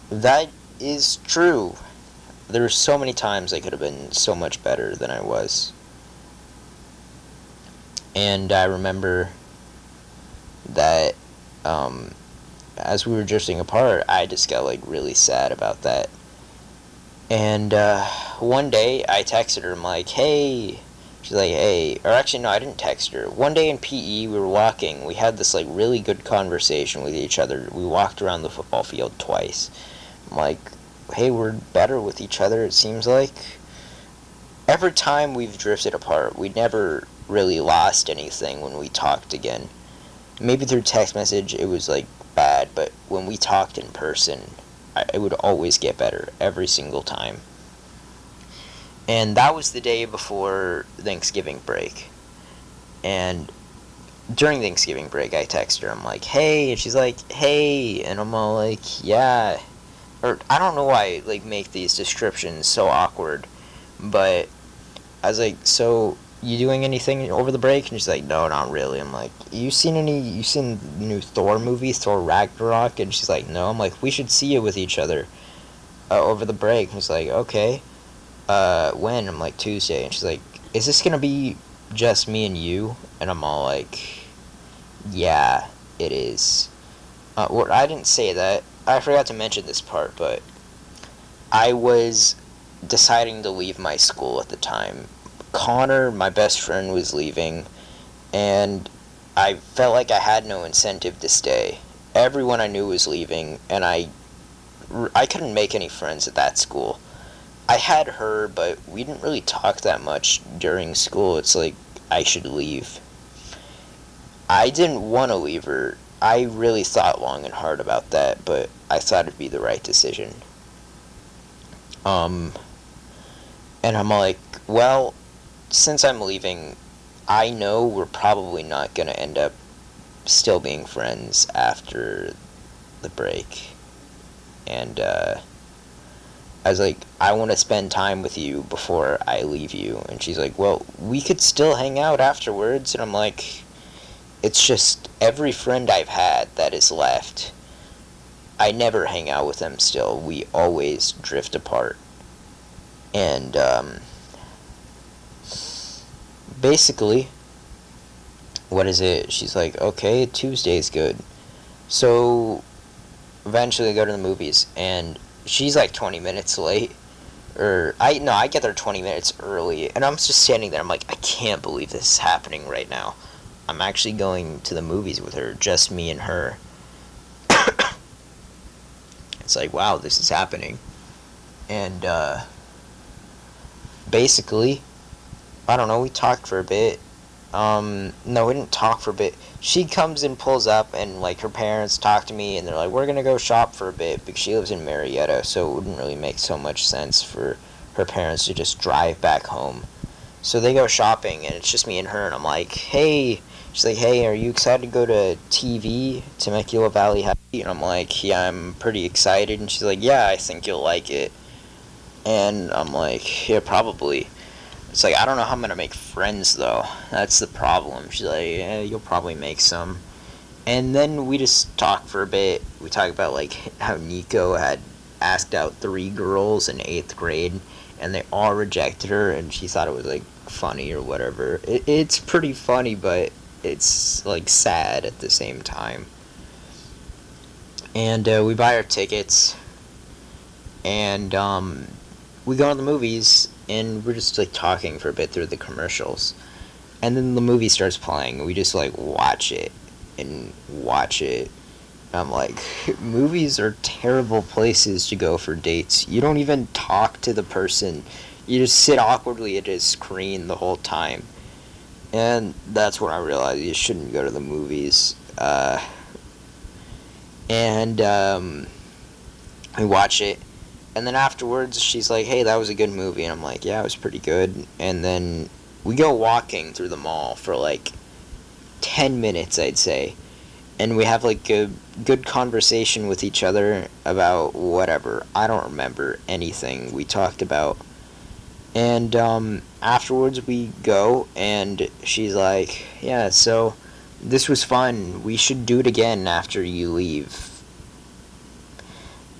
that is true. There were so many times I could have been so much better than I was. And I remember that as we were drifting apart, I just got like really sad about that. And one day I texted her, I'm like, hey. She's like, hey. Or actually, no, I didn't text her. One day in PE, we were walking. We had this like really good conversation with each other. We walked around the football field twice. I'm like, hey, we're better with each other, it seems like. Every time we've drifted apart, we never really lost anything when we talked again. Maybe through text message it was like bad, but when we talked in person, it would always get better every single time. And that was the day before Thanksgiving break. And during Thanksgiving break, I text her. I'm like, hey, and she's like, hey, and I'm all like, yeah. Or I don't know why I like make these descriptions so awkward, but I was like, so you doing anything over the break? And she's like, no, not really. I'm like, you seen the new Thor movie, Thor Ragnarok? And she's like, no. I'm like, we should see it with each other over the break. And she's like, okay. When? I'm like, Tuesday. And she's like, is this gonna be just me and you? And I'm all like, Yeah, it is. Well, I didn't say that. I forgot to mention this part, but I was deciding to leave my school at the time. Connor, my best friend, was leaving, and I felt like I had no incentive to stay. Everyone I knew was leaving, and I couldn't make any friends at that school. I had her, but we didn't really talk that much during school. It's like I should leave. I didn't want to leave her. I really thought long and hard about that, but I thought it'd be the right decision. Um, and I'm like, well, since I'm leaving, I know we're probably not gonna end up still being friends after the break. And I was like, I want to spend time with you before I leave you. And she's like, well, we could still hang out afterwards. And I'm like, it's just every friend I've had that is left, I never hang out with them still. We always drift apart. And basically, what is it? She's like, okay, Tuesday's good. So eventually I go to the movies, and she's like 20 minutes late. Or I get there 20 minutes early, and I'm just standing there. I'm like, I can't believe this is happening right now. I'm actually going to the movies with her, just me and her. It's like, wow, this is happening. And basically, I don't know, we talked for a bit. No, we didn't talk for a bit. She comes and pulls up, and like her parents talk to me, and they're like, we're gonna go shop for a bit, because she lives in Marietta, so it wouldn't really make so much sense for her parents to just drive back home. So they go shopping, and it's just me and her, and I'm like, hey. She's like, hey, are you excited to go to TV, Temecula Valley High? And I'm like, yeah, I'm pretty excited. And she's like, yeah, I think you'll like it. And I'm like, yeah, probably. It's like, I don't know how I'm going to make friends, though. That's the problem. She's like, yeah, you'll probably make some. And then we just talk for a bit. We talk about, like, how Nico had asked out 3 girls in 8th grade, and they all rejected her, and she thought it was, like, funny or whatever. It's pretty funny, but it's, like, sad at the same time. And we buy our tickets, and we go to the movies, and we're just, like, talking for a bit through the commercials. And then the movie starts playing, and we just, like, watch it and watch it. I'm like, movies are terrible places to go for dates. You don't even talk to the person. You just sit awkwardly at a screen the whole time. And that's when I realized you shouldn't go to the movies. And we watch it. And then afterwards, she's like, hey, that was a good movie. And I'm like, yeah, it was pretty good. And then we go walking through the mall for like 10 minutes, I'd say. And we have like a good conversation with each other about whatever. I don't remember anything we talked about. And afterwards we go, and she's like, yeah, so this was fun. We should do it again after you leave.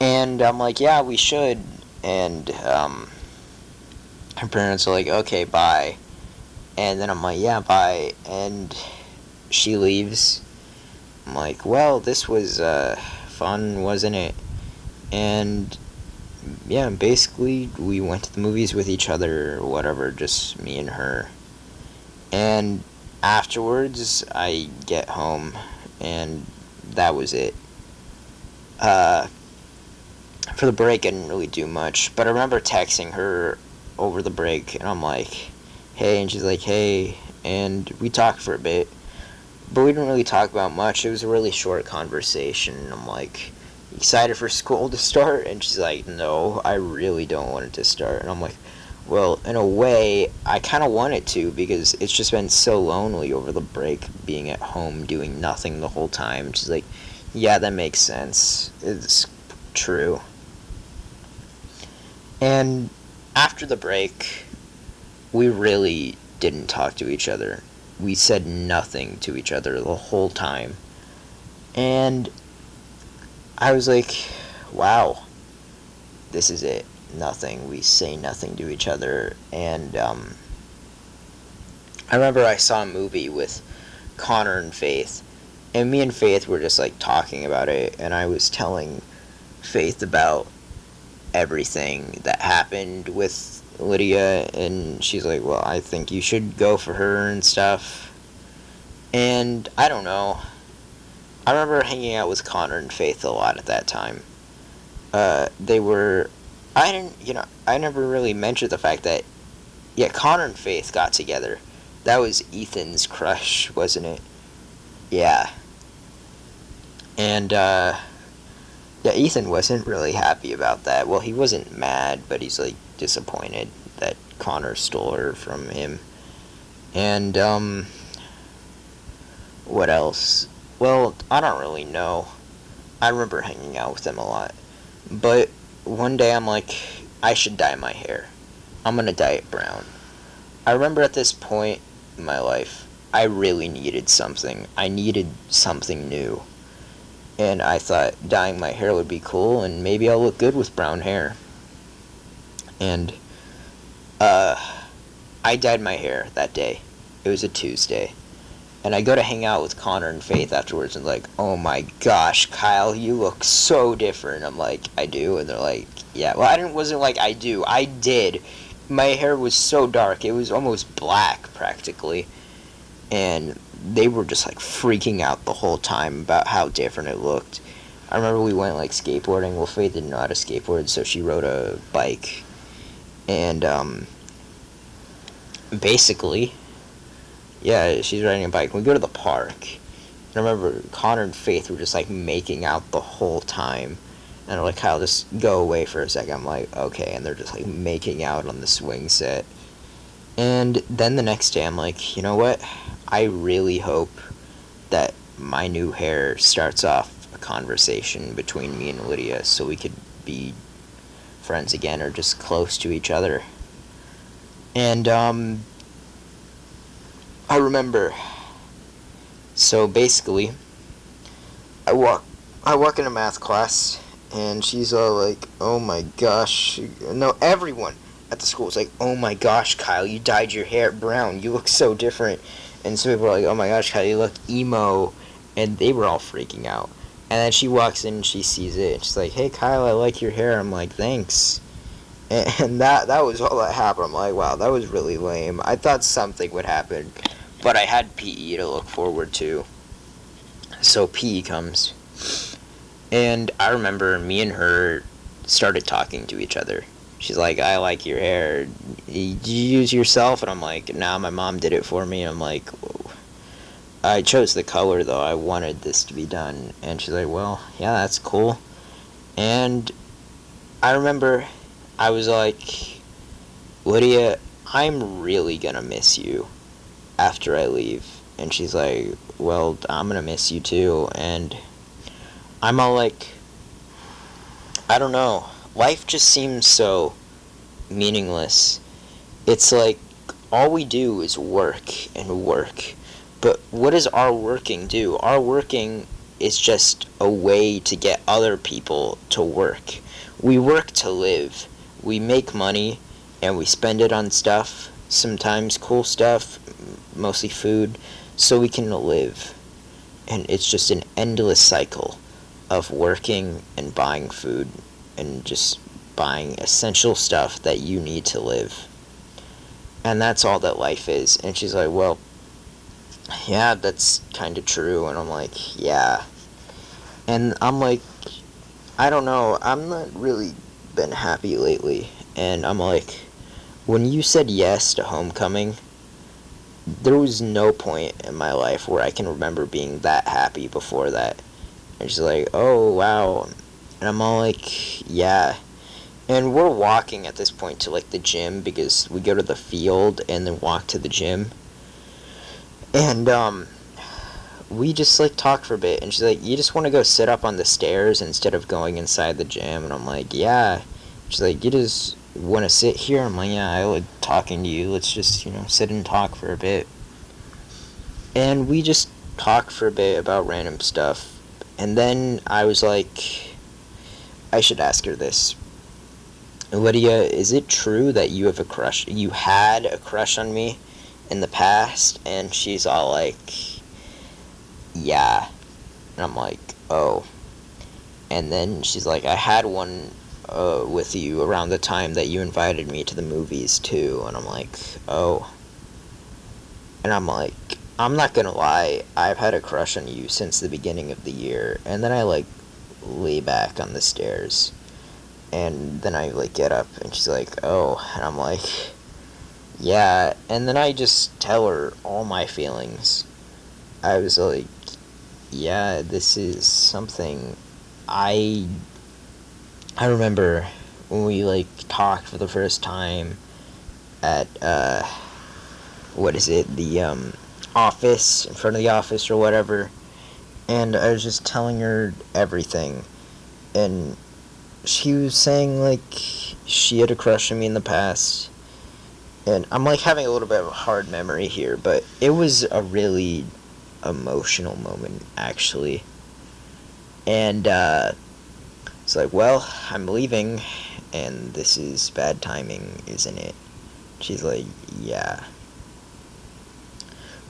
And I'm like, yeah, we should. And her parents are like, okay, bye. And then I'm like, yeah, bye. And she leaves. I'm like, well, this was fun, wasn't it? And yeah, basically, we went to the movies with each other or whatever, just me and her. And afterwards, I get home, and that was it. Uh, for the break, I didn't really do much, but I remember texting her over the break, and I'm like, hey, and she's like, hey, and we talked for a bit, but we didn't really talk about much. It was a really short conversation, and I'm like, excited for school to start? And she's like, no, I really don't want it to start. And I'm like, well, in a way, I kind of want it to, because it's just been so lonely over the break, being at home doing nothing the whole time. And she's like, yeah, that makes sense. It's true. And after the break, we really didn't talk to each other. We said nothing to each other the whole time. And I was like, wow, this is it. Nothing. We say nothing to each other. And I remember I saw a movie with Connor and Faith, And me and Faith were just like talking about it, and I was telling Faith about everything that happened with Lydia, and she's like, well, I think you should go for her and stuff. And I don't know. I remember hanging out with Connor and Faith a lot at that time. They were. I didn't, I never really mentioned the fact that, yeah, Connor and Faith got together. That was Ethan's crush, wasn't it? Yeah. And, yeah, Ethan wasn't really happy about that. Well, he wasn't mad, but he's, like, disappointed that Connor stole her from him. And, what else? Well, I don't really know. I remember hanging out with them a lot. But one day I'm like, I should dye my hair. I'm gonna dye it brown. I remember at this point in my life, I really needed something. I needed something new. And I thought dyeing my hair would be cool, and maybe I'll look good with brown hair. And, I dyed my hair that day. It was a Tuesday. And I go to hang out with Connor and Faith afterwards, and like, oh my gosh, Kyle, you look so different. I'm like, I do? And they're like, yeah. Well, wasn't like I do. I did. My hair was so dark. It was almost black, practically. And they were just like freaking out the whole time about how different it looked. I remember we went like skateboarding. Well, Faith didn't know how to skateboard, so she rode a bike. And, basically, yeah, she's riding a bike. We go to the park. And I remember Connor and Faith were just like making out the whole time. And they're like, Kyle, just go away for a second. I'm like, okay. And they're just like making out on the swing set. And then the next day I'm like, you know what? I really hope that my new hair starts off a conversation between me and Lydia so we could be friends again or just close to each other. And, I remember. So basically, I walk into math class, and she's all like, "Oh my gosh!" No, everyone at the school was like, "Oh my gosh, Kyle, you dyed your hair brown. You look so different." And some people were like, "Oh my gosh, Kyle, you look emo," and they were all freaking out. And then she walks in, and she sees it, and she's like, "Hey, Kyle, I like your hair." I'm like, "Thanks." And that was all that happened. I'm like, wow, that was really lame. I thought something would happen. But I had PE to look forward to. So PE comes. And I remember me and her started talking to each other. She's like, I like your hair. Did you use yourself? And I'm like, nah, my mom did it for me. And I'm like, whoa. I chose the color, though. I wanted this to be done. And she's like, well, yeah, that's cool. And I remember I was like, Lydia, I'm really gonna miss you after I leave. And she's like, well, I'm gonna miss you too. And I'm all like, I don't know. Life just seems so meaningless. It's like all we do is work and work. But what does our working do? Our working is just a way to get other people to work. We work to live. We make money and we spend it on stuff, sometimes cool stuff, mostly food, so we can live. And it's just an endless cycle of working and buying food and just buying essential stuff that you need to live. And that's all that life is. And she's like, well, yeah, that's kind of true. And I'm like, yeah. And I'm like, I don't know, I'm not really been happy lately. And I'm like, when you said yes to homecoming, there was no point in my life where I can remember being that happy before that. And she's like, oh, wow. And I'm all like, yeah. And we're walking at this point to, like, the gym, because we go to the field and then walk to the gym. And, we just, like, talk for a bit. And she's like, you just want to go sit up on the stairs instead of going inside the gym? And I'm like, yeah. She's like, you just want to sit here? I'm like, yeah, I like talking to you. Let's just, sit and talk for a bit. And we just talked for a bit about random stuff. And then I was like, I should ask her this. Lydia, is it true that you have a crush? You had a crush on me in the past? And she's all like, yeah. And I'm like, oh. And then she's like, I had one with you around the time that you invited me to the movies too. And I'm like, oh. And I'm like, I'm not gonna lie, I've had a crush on you since the beginning of the year. And then I like lay back on the stairs. And then I like get up and she's like, oh. And I'm like, yeah. And then I just tell her all my feelings. I was like, yeah, this is something I I remember when we like talked for the first time at what is it, the office, in front of the office or whatever, and I was just telling her everything, and she was saying like she had a crush on me in the past, and I'm like having a little bit of a hard memory here, but it was a really emotional moment actually. And it's like, well, I'm leaving, and this is bad timing, isn't it? She's like, yeah.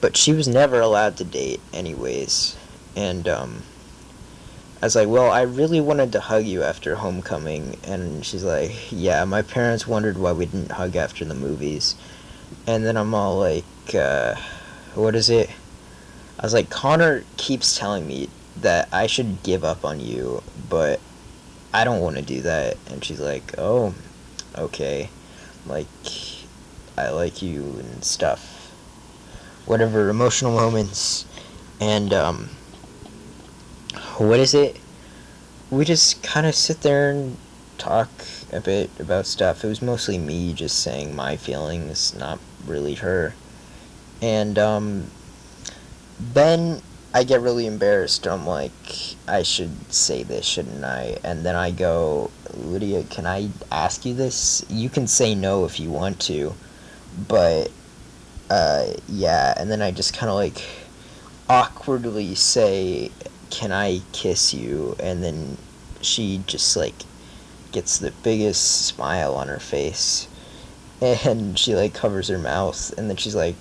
But she was never allowed to date, anyways. And I was like, well, I really wanted to hug you after homecoming. And she's like, yeah, my parents wondered why we didn't hug after the movies. And then I'm all like, what is it? I was like, Connor keeps telling me that I should give up on you, but I don't want to do that. And she's like, oh, okay. Like, I like you and stuff. Whatever, emotional moments. And, what is it? We just kind of sit there and talk a bit about stuff. It was mostly me just saying my feelings, not really her. And, then I get really embarrassed. I'm like, I should say this, shouldn't I? And then I go, Lydia, can I ask you this? You can say no if you want to, but, yeah. And then I just kind of like awkwardly say, can I kiss you? And then she just like gets the biggest smile on her face. And she like covers her mouth. And then she's like,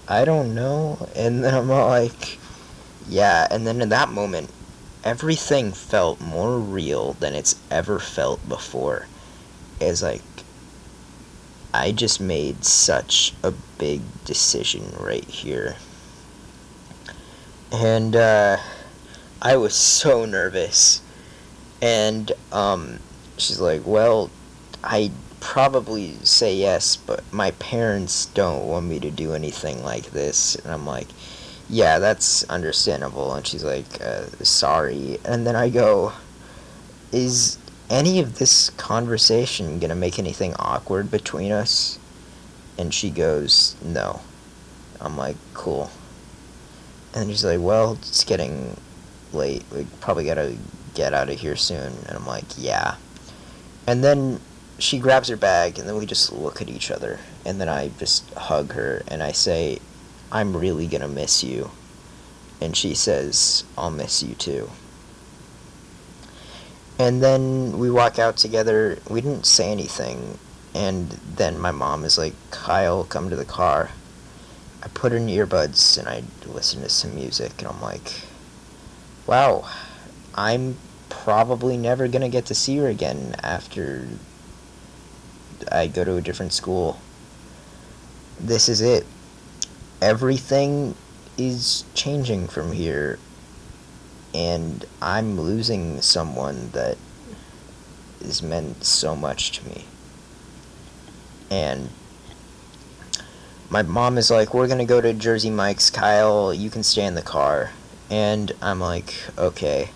I don't know. And then I'm all like, yeah. And then in that moment, everything felt more real than it's ever felt before. It's like, I just made such a big decision right here. And I was so nervous. And she's like, well, I probably say yes, but my parents don't want me to do anything like this. And I'm like, yeah, that's understandable. And she's like, sorry. And then I go, is any of this conversation gonna make anything awkward between us? And she goes, no. I'm like, cool. And she's like, well, it's getting late. We probably gotta get out of here soon. And I'm like, yeah. And then she grabs her bag, and then we just look at each other. And then I just hug her, and I say, I'm really gonna miss you. And she says, I'll miss you too. And then we walk out together. We didn't say anything. And then my mom is like, Kyle, come to the car. I put in earbuds, and I listen to some music, and I'm like, wow, I'm probably never gonna get to see her again after I go to a different school. This is it. Everything is changing from here, and I'm losing someone that has meant so much to me. And my mom is like, we're gonna go to Jersey Mike's, Kyle, you can stay in the car. And I'm like, okay.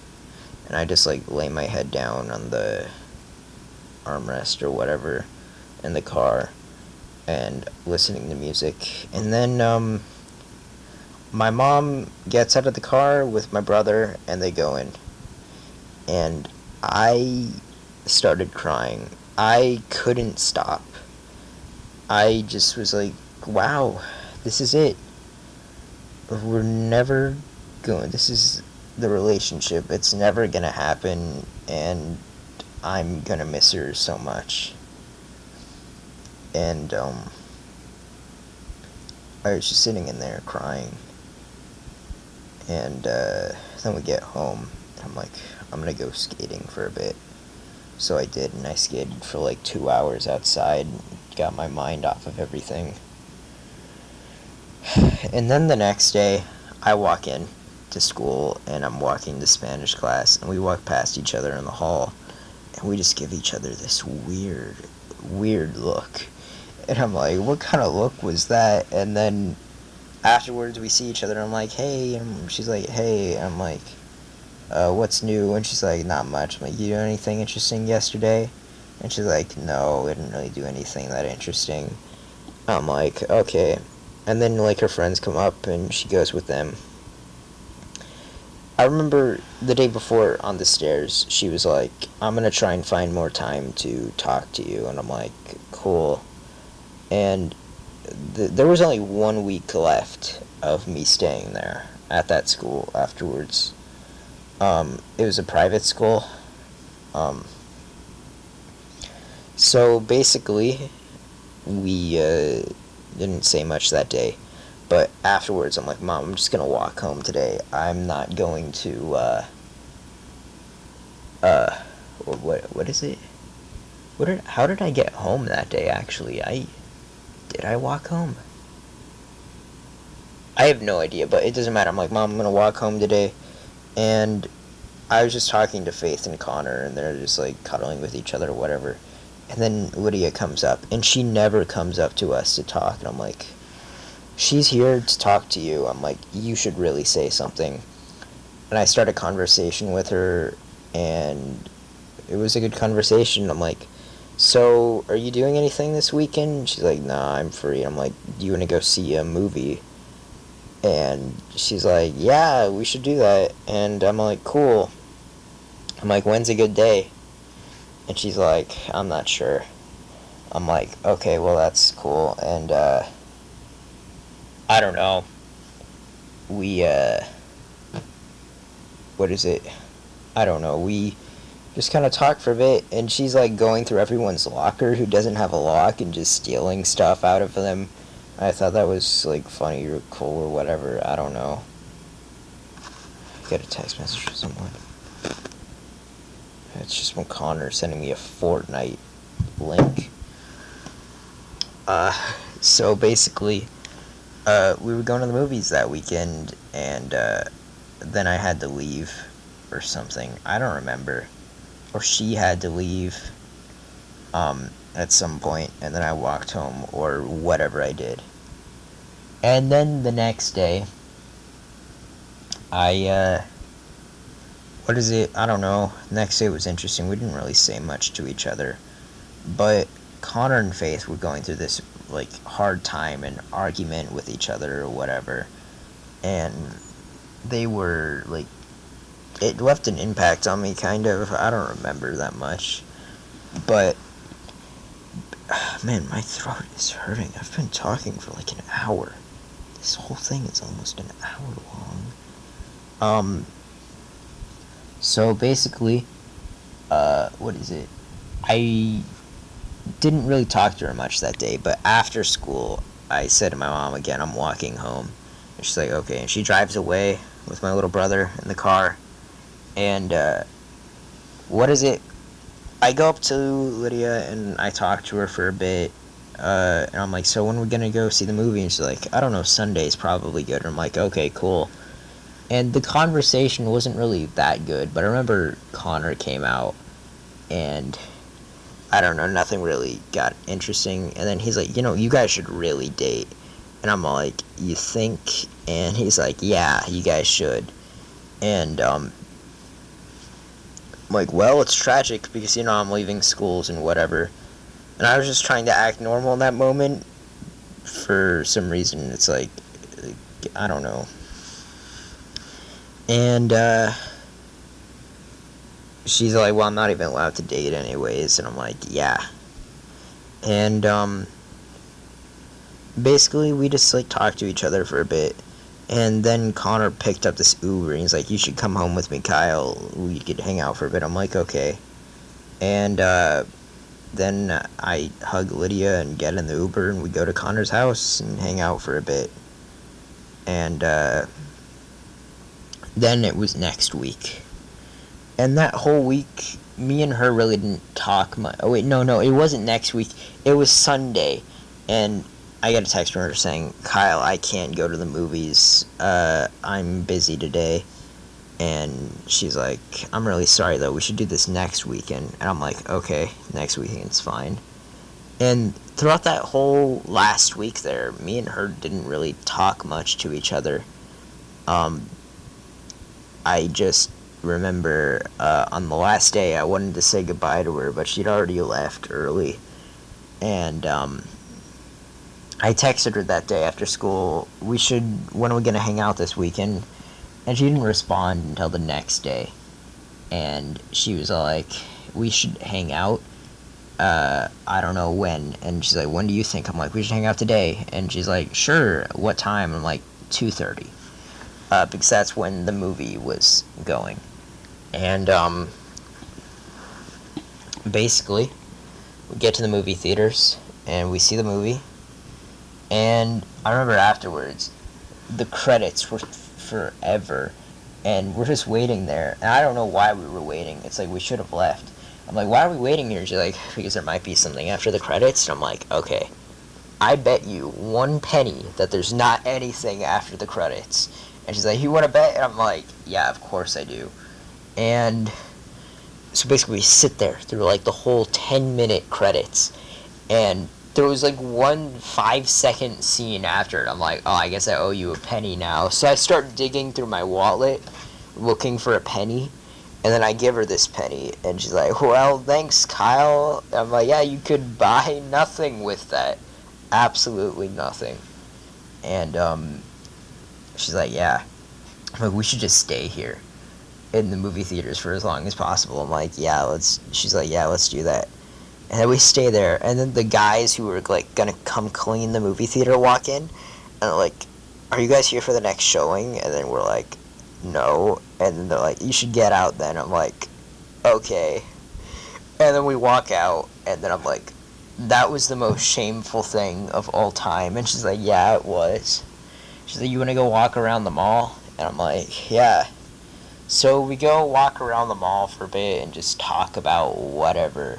And I just like lay my head down on the armrest or whatever in the car and listening to music. And then my mom gets out of the car with my brother, and they go in. And I started crying. I couldn't stop. I just was like, wow, this is it. We're never going, this is the relationship. It's never gonna happen, and I'm gonna miss her so much. And I was just sitting in there crying. And then we get home. I'm like, I'm gonna go skating for a bit. So I did, and I skated for like 2 hours outside, got my mind off of everything. And then the next day, I walk in to school, and I'm walking to Spanish class, and we walk past each other in the hall, and we just give each other this weird look. And I'm like, what kind of look was that? And then afterwards, we see each other, and I'm like, hey, and she's like, hey, I'm like, what's new? And she's like, not much. I'm like, you do anything interesting yesterday? And she's like, no, I didn't really do anything that interesting. I'm like, okay. And then, like, her friends come up, and she goes with them. I remember the day before on the stairs, she was like, I'm gonna try and find more time to talk to you. And I'm like, cool. And there was only 1 week left of me staying there at that school afterwards. It was a private school. So basically, we didn't say much that day. But afterwards, I'm like, Mom, I'm just gonna walk home today. I'm not going to, what is it? How did I get home that day, actually? Did I walk home? I have no idea, but it doesn't matter. I'm like, Mom, I'm gonna walk home today. And I was just talking to Faith and Connor, and they're just, like, cuddling with each other or whatever. And then Lydia comes up, and she never comes up to us to talk. And I'm like, she's here to talk to you. I'm like, you should really say something. And I start a conversation with her, and it was a good conversation. I'm like, so, are you doing anything this weekend? She's like, nah, I'm free. I'm like, do you want to go see a movie? And she's like, yeah, we should do that. And I'm like, cool. I'm like, when's a good day? And she's like, I'm not sure. I'm like, okay, well, that's cool. And, I don't know. We, what is it? I don't know. We just kind of talked for a bit, and she's, like, going through everyone's locker who doesn't have a lock and just stealing stuff out of them. I thought that was, like, funny or cool or whatever. I don't know. I got a text message from someone. It's just from Connor sending me a Fortnite link. So basically, we were going to the movies that weekend, and then I had to leave or something. I don't remember. Or she had to leave at some point, and then I walked home, or whatever I did. And then the next day, what is it? I don't know. Next day was interesting. We didn't really say much to each other. But Connor and Faith were going through this, like, hard time and argument with each other or whatever. And they were, like, it left an impact on me, kind of. I don't remember that much. But, man, my throat is hurting. I've been talking for, like, an hour. This whole thing is almost an hour long. So basically, what is it? I didn't really talk to her much that day, but after school, I said to my mom again, I'm walking home. And she's like, okay. And she drives away with my little brother in the car. And, what is it? I go up to Lydia, and I talk to her for a bit. And I'm like, so when are we gonna go see the movie? And she's like, I don't know, Sunday's probably good. And I'm like, okay, cool. And the conversation wasn't really that good, but I remember Connor came out, and I don't know, nothing really got interesting. And then he's like, you guys should really date. And I'm like, you think? And he's like, yeah, you guys should. And, I'm like, well, it's tragic because, I'm leaving schools and whatever. And I was just trying to act normal in that moment. For some reason, it's like, I don't know. And, she's like, well, I'm not even allowed to date anyways. And I'm like, yeah. And, basically, we just, like, talked to each other for a bit. And then Connor picked up this Uber, and he's like, you should come home with me, Kyle. We could hang out for a bit. I'm like, okay. And, then I hug Lydia and get in the Uber, and we go to Connor's house and hang out for a bit. And, then it was next week. And that whole week, me and her really didn't talk much. Oh, wait, no, it wasn't next week. It was Sunday. And I got a text from her saying, Kyle, I can't go to the movies. I'm busy today. And she's like, I'm really sorry, though. We should do this next weekend. And I'm like, okay, next weekend's fine. And throughout that whole last week there, me and her didn't really talk much to each other. I just remember on the last day I wanted to say goodbye to her, but she'd already left early. And I texted her that day after school, when are we going to hang out this weekend? And she didn't respond until the next day. And she was like, we should hang out. I don't know when. And she's like, when do you think? I'm like, we should hang out today. And she's like, sure, what time? I'm like, 2:30. Because that's when the movie was going. And basically, we get to the movie theaters, and we see the movie. And I remember afterwards, the credits were forever. And we're just waiting there. And I don't know why we were waiting. It's like we should have left. I'm like, why are we waiting here? She's like, because there might be something after the credits. And I'm like, okay. I bet you 1 penny that there's not anything after the credits. And she's like, you want to bet? And I'm like, yeah, of course I do. And so basically we sit there through like the whole 10-minute credits. And there was like one 5-second scene after it. I'm like, oh, I guess I owe you a penny now. So I start digging through my wallet, looking for a penny. And then I give her this penny. And she's like, well, thanks, Kyle. I'm like, yeah, you could buy nothing with that. Absolutely nothing. And she's like, yeah, like, we should just stay here in the movie theaters for as long as possible. I'm like, yeah, she's like, yeah, let's do that. And then we stay there, and then the guys who were like gonna come clean the movie theater walk in, and they're like, are you guys here for the next showing? And then we're like, no. And then they're like, you should get out then. I'm like, okay. And then we walk out, and then I'm like, that was the most shameful thing of all time. And she's like, yeah, it was. She's like, you want to go walk around the mall? And I'm like, yeah. So we go walk around the mall for a bit and just talk about whatever.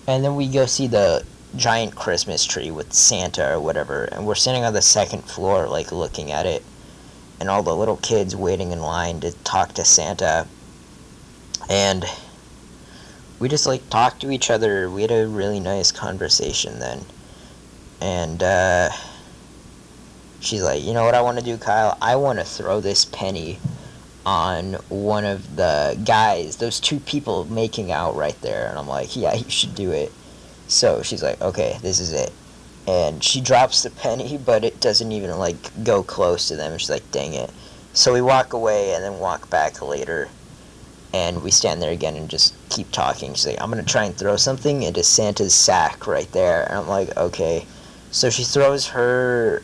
And then we go see the giant Christmas tree with Santa or whatever. And we're sitting on the second floor, like, looking at it. And all the little kids waiting in line to talk to Santa. And we just, like, talked to each other. We had a really nice conversation then. And, she's like, you know what I want to do, Kyle? I want to throw this penny on one of the guys, those 2 people making out right there. And I'm like, yeah, you should do it. So she's like, okay, this is it. And she drops the penny, but it doesn't even, like, go close to them. And she's like, dang it. So we walk away and then walk back later. And we stand there again and just keep talking. She's like, I'm going to try and throw something into Santa's sack right there. And I'm like, okay. So she throws her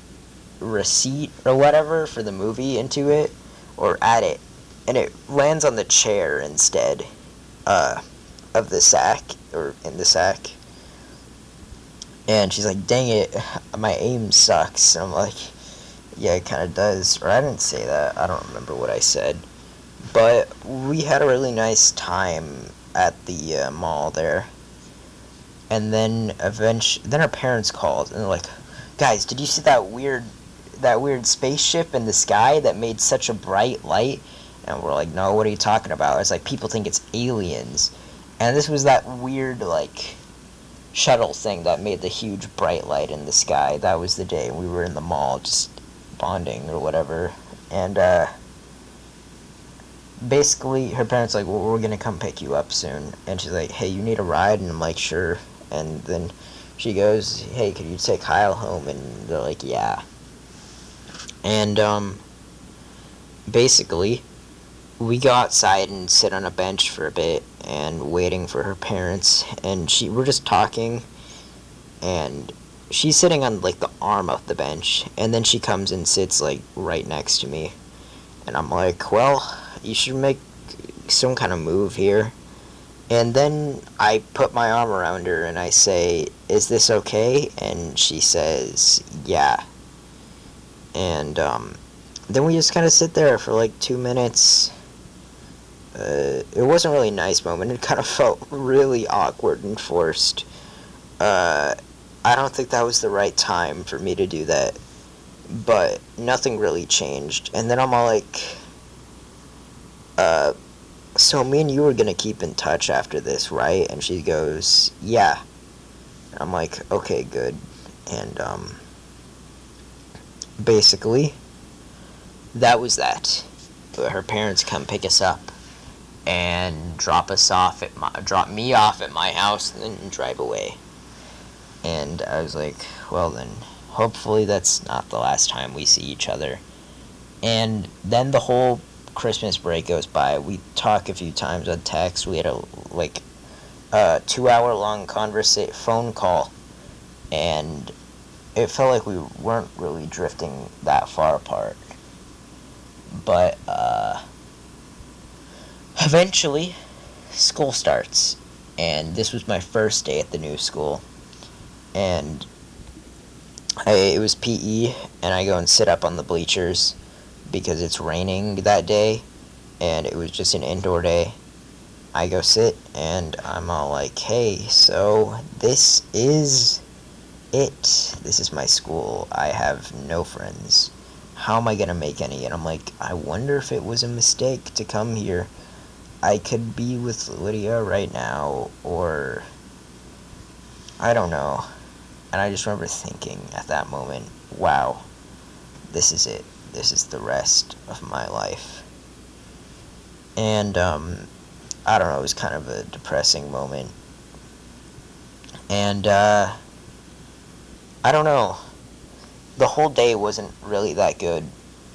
receipt or whatever for the movie into it, or at it, and it lands on the chair instead of the sack, or in the sack. And she's like, dang it, my aim sucks. And I'm like, yeah, it kind of does. Or I didn't say that. I don't remember what I said. But we had a really nice time at the mall there. And then then our parents called and they're like, guys, did you see that weird spaceship in the sky that made such a bright light? And we're like, no, what are you talking about? It's like, people think it's aliens. And this was that weird, like, shuttle thing that made the huge bright light in the sky. That was the day we were in the mall just bonding or whatever. And basically her parents like, well, we're gonna come pick you up soon. And she's like, hey, you need a ride? And I'm like, sure. And then she goes, hey, could you take Kyle home? And they're like, yeah. And basically we go outside and sit on a bench for a bit and waiting for her parents, and we're just talking, and she's sitting on like the arm of the bench, and then she comes and sits like right next to me, and I'm like, well, you should make some kind of move here. And then I put my arm around her and I say, is this okay? And she says, yeah. And then we just kind of sit there for like 2 minutes. It wasn't really a nice moment. It kind of felt really awkward and forced. I don't think that was the right time for me to do that, but nothing really changed. And then I'm all like, so me and you were gonna keep in touch after this, right? And she goes, yeah. And I'm like, okay, good. And, basically, that was that. Her parents come pick us up and drop me off at my house and then drive away. And I was like, well then, hopefully that's not the last time we see each other. And then the whole Christmas break goes by. We talk a few times on text. We had a 2 hour long phone call, and it felt like we weren't really drifting that far apart. But eventually, school starts, and this was my first day at the new school. And it was PE, and I go and sit up on the bleachers because it's raining that day, and it was just an indoor day. I go sit, and I'm all like, hey, so this is it. This is my school. I have no friends. How am I going to make any? And I'm like, I wonder if it was a mistake to come here. I could be with Lydia right now, or I don't know. And I just remember thinking at that moment, wow, this is it. This is the rest of my life. And, I don't know, it was kind of a depressing moment. And, I don't know. The whole day wasn't really that good.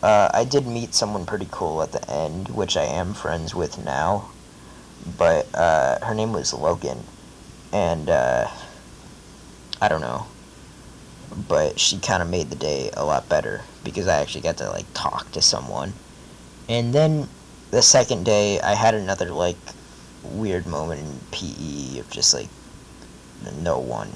I did meet someone pretty cool at the end, which I am friends with now. But, her name was Logan. And, I don't know. But she kind of made the day a lot better because I actually got to, talk to someone. And then the second day, I had another, weird moment in PE of just, no one.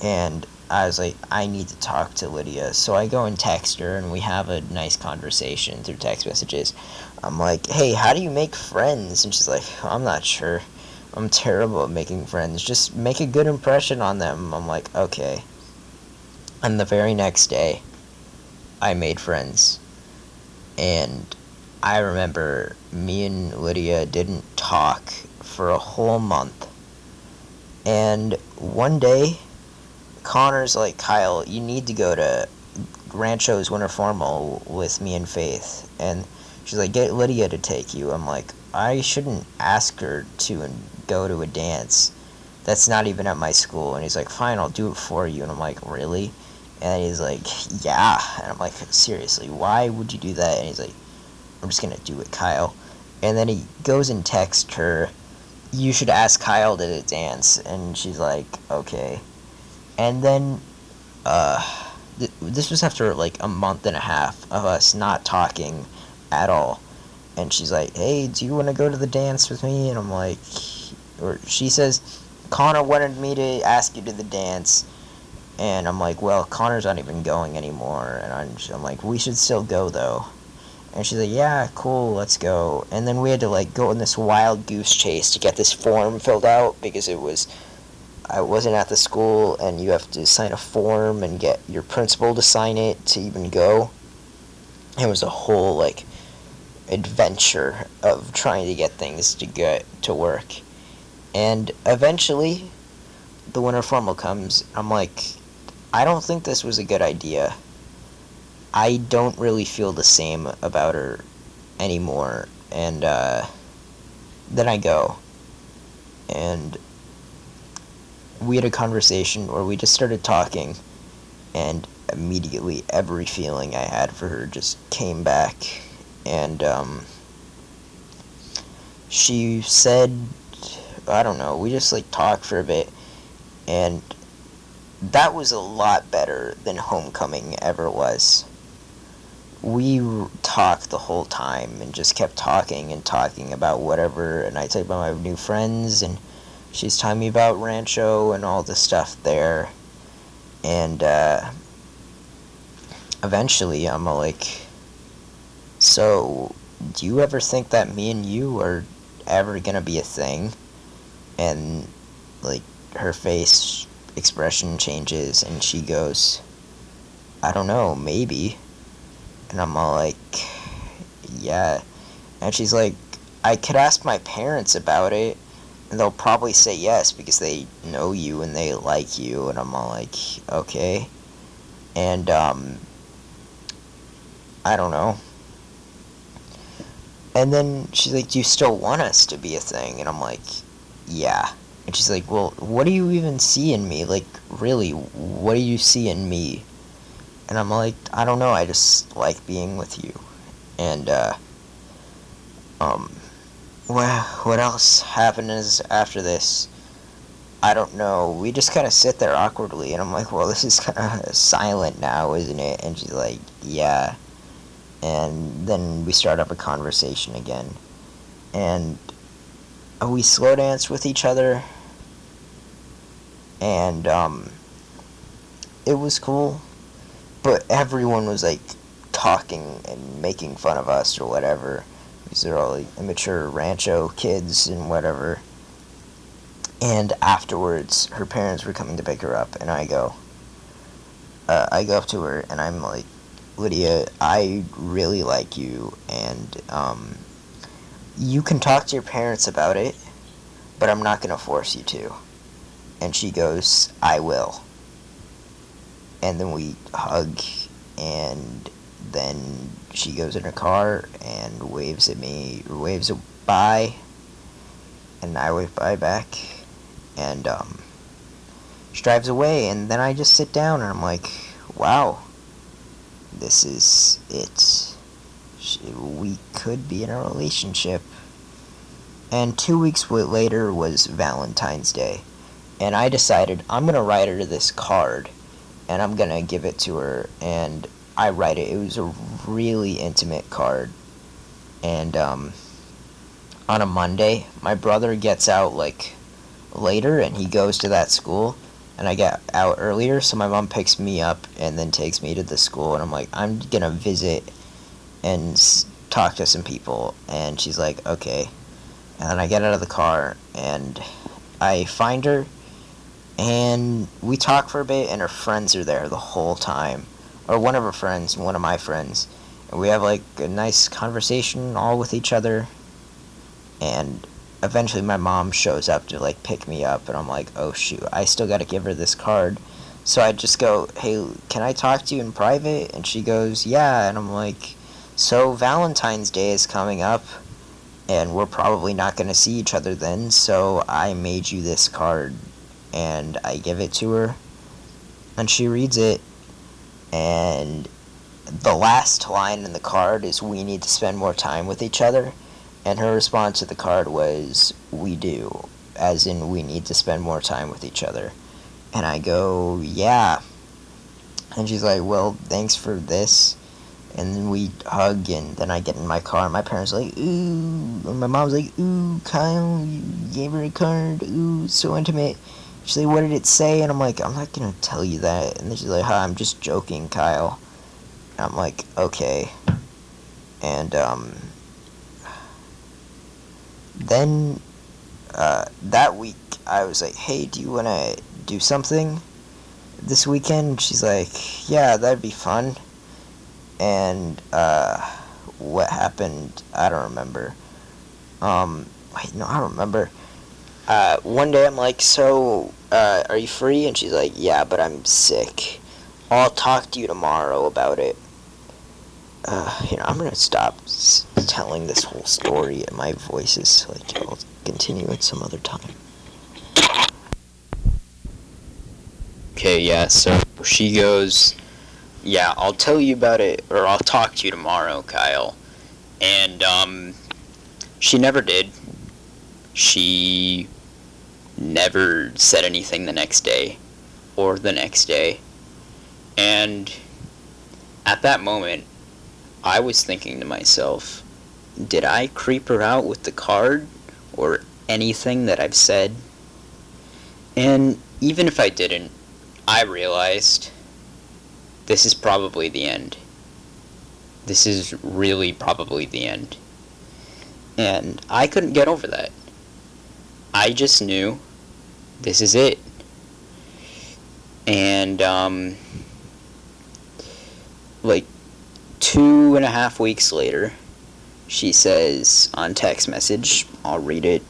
And I was like, I need to talk to Lydia. So I go and text her, and we have a nice conversation through text messages. I'm like, hey, how do you make friends? And she's like, I'm not sure. I'm terrible at making friends. Just make a good impression on them. I'm like, okay. And the very next day, I made friends. And I remember me and Lydia didn't talk for a whole month. And one day, Connor's like, Kyle, you need to go to Rancho's Winter Formal with me and Faith. And she's like, get Lydia to take you. I'm like, I shouldn't ask her to go to a dance. That's not even at my school. And he's like, fine, I'll do it for you. And I'm like, really? And he's like, yeah. And I'm like, seriously, why would you do that? And he's like, I'm just going to do it, Kyle. And then he goes and texts her, you should ask Kyle to dance. And she's like, okay. And then, this was after, a month and a half of us not talking at all. And she's like, hey, do you want to go to the dance with me? And I'm like, or she says, Connor wanted me to ask you to the dance. And I'm like, well, Connor's not even going anymore. And I'm like, we should still go, though. And she's like, yeah, cool, let's go. And then we had to, go on this wild goose chase to get this form filled out, because I wasn't at the school, and you have to sign a form and get your principal to sign it to even go. It was a whole, adventure of trying to get things to get to work. And eventually, the winter formal comes. I'm like, I don't think this was a good idea. I don't really feel the same about her anymore. And then I go. And we had a conversation where we just started talking. And immediately every feeling I had for her just came back. And she said, I don't know, we just talked for a bit. And that was a lot better than homecoming ever was. We talked the whole time and just kept talking and talking about whatever. And I talked about my new friends, and she's telling me about Rancho and all the stuff there. And eventually I'm like, So, do you ever think that me and you are ever gonna be a thing? And, like, her face expression changes and she goes, I don't know, maybe. And I'm all like, yeah. And she's like, I could ask my parents about it, and they'll probably say yes because they know you and they like you. And I'm all like, okay. And, I don't know. And then she's like, do you still want us to be a thing? And I'm like, yeah. And she's like, well, what do you even see in me? Like, really, what do you see in me? And I'm like, I don't know, I just like being with you. And, um, well, what else happened is after this, I don't know. We just kind of sit there awkwardly, and I'm like, well, this is kind of silent now, isn't it? And she's like, yeah. And then we start up a conversation again. And we slow dance with each other, and, it was cool. But everyone was, like, talking and making fun of us or whatever. Because they're all, like, immature rancho kids and whatever. And afterwards, her parents were coming to pick her up, and I go up to her, and I'm like, Lydia, I really like you, and, you can talk to your parents about it, but I'm not gonna force you to. And she goes, I will. And then we hug, and then she goes in her car and waves at me, or waves bye, and I wave bye back, and, she drives away, and then I just sit down, and I'm like, wow, this is it. We could be in a relationship. And 2 weeks later was Valentine's Day, and I decided I'm gonna write her this card, and I'm gonna give it to her, and I write it. It was a really intimate card, and, on a Monday, my brother gets out, like, later, and he goes to that school, and I get out earlier, so my mom picks me up and then takes me to the school, and I'm like, I'm gonna visit and talk to some people, and she's like, okay. And then I get out of the car, and I find her, and we talk for a bit, and her friends are there the whole time, or one of her friends, one of my friends, and we have, like, a nice conversation all with each other, and eventually my mom shows up to, like, pick me up, and I'm like, oh shoot, I still gotta give her this card. So I just go, hey, can I talk to you in private? And she goes, yeah. And I'm like, so Valentine's Day is coming up, and we're probably not gonna see each other then, so I made you this card. And I give it to her, and she reads it, and the last line in the card is, we need to spend more time with each other. And her response to the card was, we do, as in we need to spend more time with each other. And I go, yeah. And she's like, well, thanks for this. And then we hug, and then I get in my car, and my parents are like, ooh. And my mom's like, ooh, Kyle, you gave her a card. Ooh, so intimate. She's like, what did it say? And I'm like, I'm not gonna tell you that. And then she's like, I'm just joking, Kyle. And I'm like, okay. And, then, that week, I was like, hey, do you want to do something this weekend? She's like, yeah, that'd be fun. And, what happened, I don't remember. Wait, no, I don't remember. One day I'm like, so, are you free? And she's like, yeah, but I'm sick. I'll talk to you tomorrow about it. I'm gonna stop telling this whole story, and my voice is like, I'll continue it some other time. Okay, yeah, so she goes, yeah, I'll tell you about it, or I'll talk to you tomorrow, Kyle. And, she never did. She never said anything the next day, or the next day. And at that moment, I was thinking to myself, did I creep her out with the card, or anything that I've said? And even if I didn't, I realized this is probably the end. This is really probably the end. And I couldn't get over that. I just knew this is it. And, like 2.5 weeks later, she says on text message, I'll read it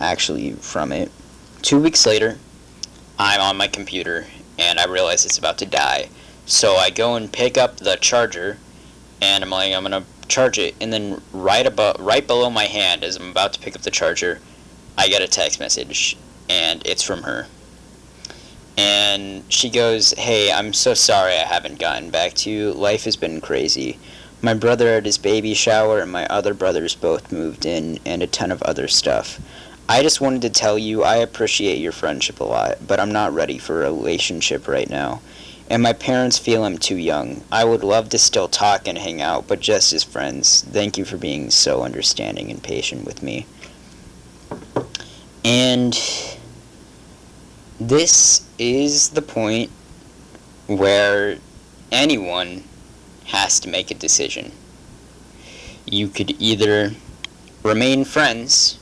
actually from it. 2 weeks later, I'm on my computer and I realize it's about to die. So I go and pick up the charger and I'm like, I'm gonna charge it, and then right below my hand as I'm about to pick up the charger, I get a text message and it's from her. And she goes, hey, I'm so sorry I haven't gotten back to you. Life has been crazy. My brother had his baby shower and my other brothers both moved in and a ton of other stuff. I just wanted to tell you I appreciate your friendship a lot, but I'm not ready for a relationship right now. And my parents feel I'm too young. I would love to still talk and hang out, but just as friends. Thank you for being so understanding and patient with me. And this is the point where anyone has to make a decision. You could either remain friends,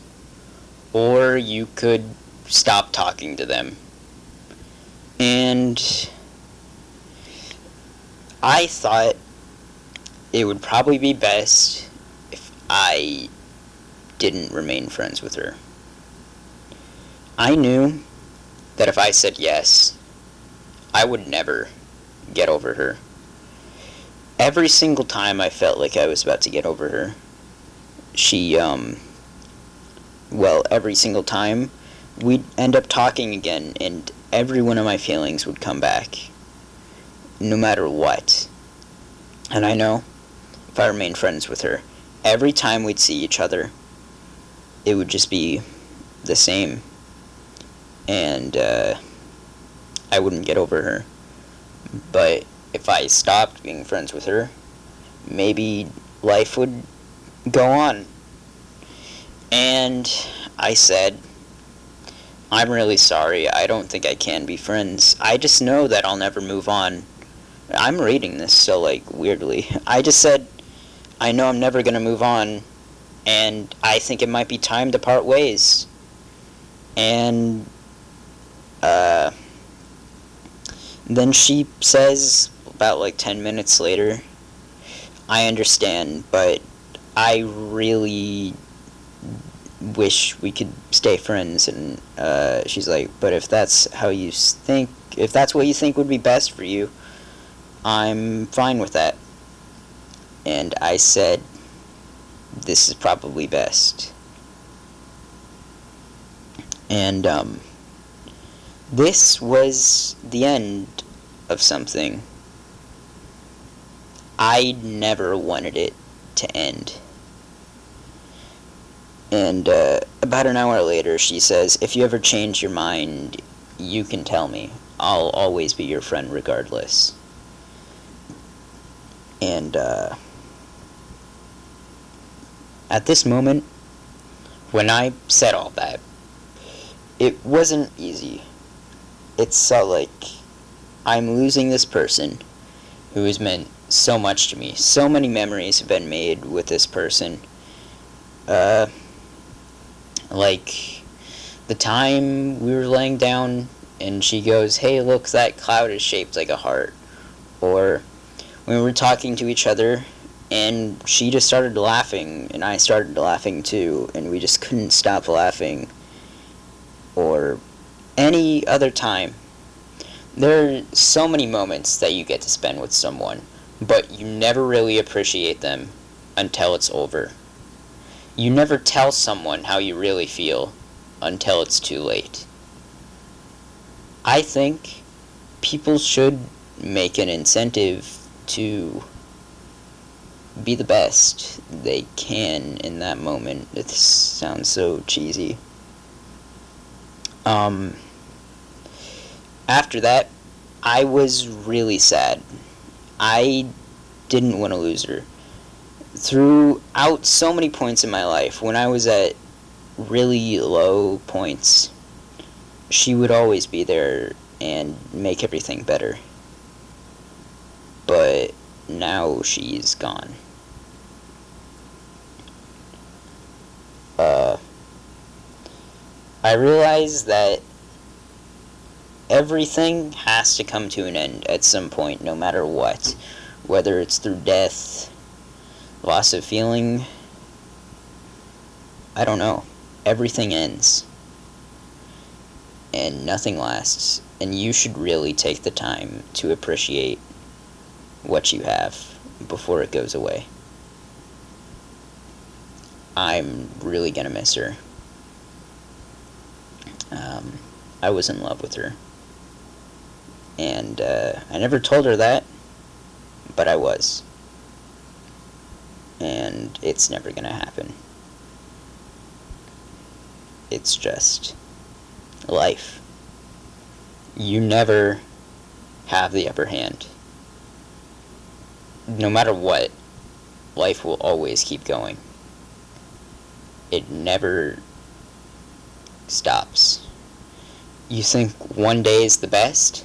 or you could stop talking to them. And I thought it would probably be best if I didn't remain friends with her. I knew that if I said yes, I would never get over her. Every single time I felt like I was about to get over her, every single time, we'd end up talking again, and every one of my feelings would come back, no matter what. And I know, if I remained friends with her, every time we'd see each other, it would just be the same, and I wouldn't get over her. But if I stopped being friends with her, maybe life would go on. And I said, I'm really sorry, I don't think I can be friends. I just know that I'll never move on. I'm reading this so, weirdly. I just said, I know I'm never gonna move on, and I think it might be time to part ways. And, then she says, about 10 minutes later, I understand, but I really wish we could stay friends. And she's like, but if that's what you think would be best for you, I'm fine with that. And I said, this is probably best. And this was the end of something. I never wanted it to end. And about an hour later, she says, if you ever change your mind, you can tell me. I'll always be your friend regardless. And at this moment, when I said all that, it wasn't easy. It felt like I'm losing this person who has meant so much to me. So many memories have been made with this person. Like the time we were laying down and she goes, hey, look, that cloud is shaped like a heart. Or when we were talking to each other and she just started laughing and I started laughing too, and we just couldn't stop laughing. Or any other time. There are so many moments that you get to spend with someone, but you never really appreciate them until it's over. You never tell someone how you really feel until it's too late. I think people should make an incentive to be the best they can in that moment. It sounds so cheesy. After that, I was really sad. I didn't want to lose her. Throughout so many points in my life, when I was at really low points, she would always be there and make everything better. But now she's gone. I realize that everything has to come to an end at some point, no matter what. Whether it's through death, loss of feeling, I don't know. Everything ends. And nothing lasts. And you should really take the time to appreciate what you have before it goes away. I'm really gonna miss her. I was in love with her. And I never told her that, but I was. And it's never gonna happen. It's just life. You never have the upper hand. No matter what, life will always keep going. It never stops. You think one day is the best,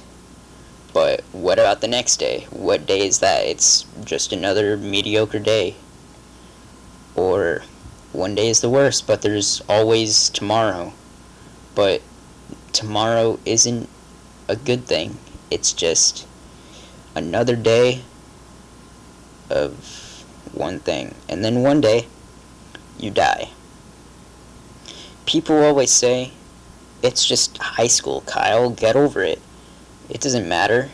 but what about the next day? What day is that? It's just another mediocre day. Or one day is the worst, but there's always tomorrow. But tomorrow isn't a good thing. It's just another day of one thing. And then one day, you die. People always say, it's just high school, Kyle, get over it. It doesn't matter.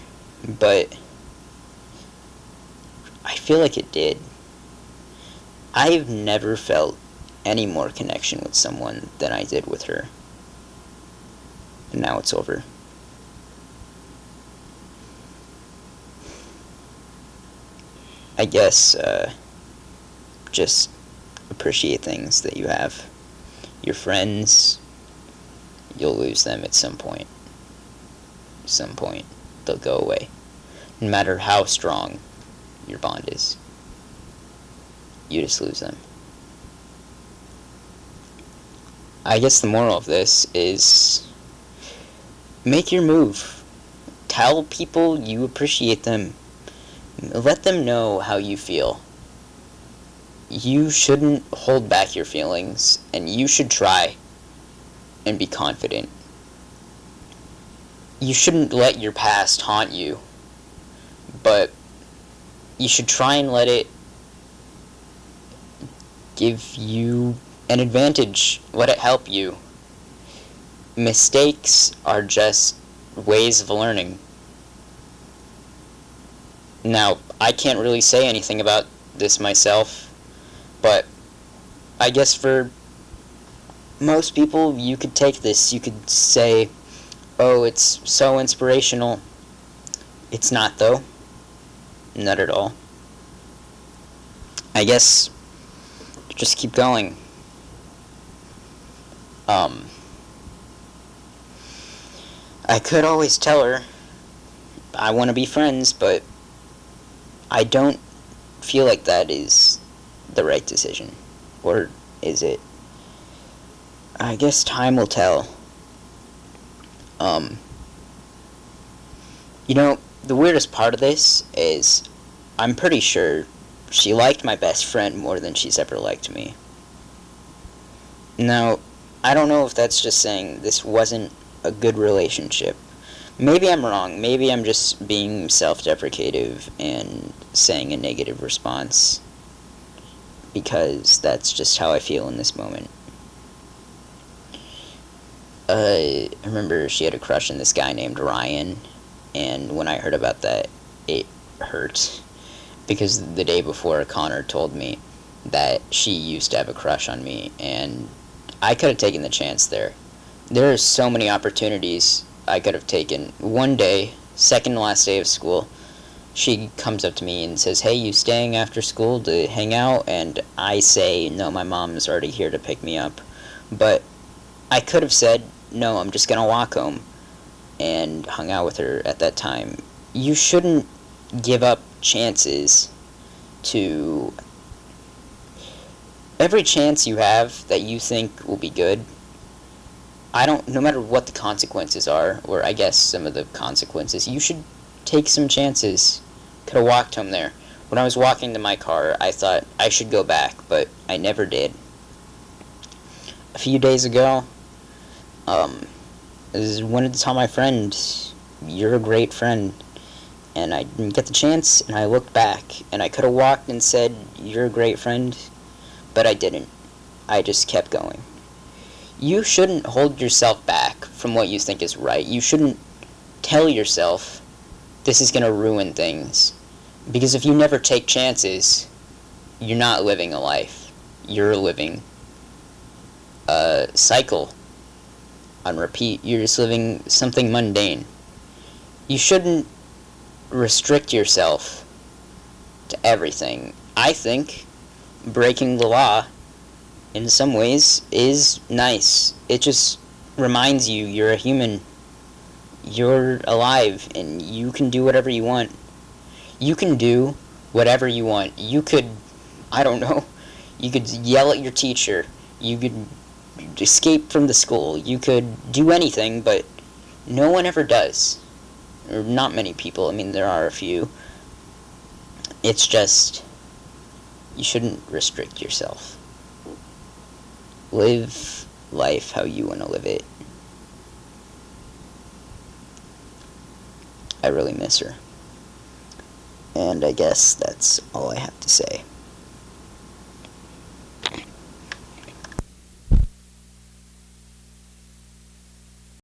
But I feel like it did. I've never felt any more connection with someone than I did with her. And now it's over. I guess, just appreciate things that you have. Your friends, you'll lose them at some point. Some point, they'll go away. No matter how strong your bond is. You just lose them. I guess the moral of this is make your move. Tell people you appreciate them. Let them know how you feel. You shouldn't hold back your feelings, and you should try and be confident. You shouldn't let your past haunt you, but you should try and let it give you an advantage. Let it help you. Mistakes are just ways of learning. Now, I can't really say anything about this myself, but I guess for most people, you could take this. You could say, oh, it's so inspirational. It's not, though. Not at all. I guess just keep going. I could always tell her I want to be friends, but I don't feel like that is the right decision. Or is it? I guess time will tell. You know, the weirdest part of this is I'm pretty sure she liked my best friend more than she's ever liked me. Now, I don't know if that's just saying this wasn't a good relationship. Maybe I'm wrong. Maybe I'm just being self-deprecative and saying a negative response, because that's just how I feel in this moment. I remember she had a crush on this guy named Ryan, and when I heard about that, it hurt, because the day before, Connor told me that she used to have a crush on me, and I could have taken the chance there. There are so many opportunities I could have taken. One day, second to last day of school, she comes up to me and says, hey, you staying after school to hang out? And I say, no, my mom's already here to pick me up. But I could have said, no, I'm just going to walk home, and hung out with her at that time. You shouldn't give up chances to... Every chance you have that you think will be good, no matter what the consequences are, or I guess some of the consequences, you should take some chances. Could have walked home there. When I was walking to my car, I thought I should go back, but I never did. A few days ago, I wanted to tell my friend, "You're a great friend." And I didn't get the chance, and I looked back, and I could have walked and said, "You're a great friend," but I didn't. I just kept going. You shouldn't hold yourself back from what you think is right. You shouldn't tell yourself this is going to ruin things. Because if you never take chances, you're not living a life. You're living a cycle on repeat. You're just living something mundane. You shouldn't restrict yourself to everything. I think breaking the law in some ways is nice. It just reminds you you're a human. You're alive and you can do whatever you want. You can do whatever you want. You could, I don't know, you could yell at your teacher. You could escape from the school. You could do anything, but no one ever does. Or not many people. I mean, there are a few. It's just, you shouldn't restrict yourself. Live life how you want to live it. I really miss her. And I guess that's all I have to say.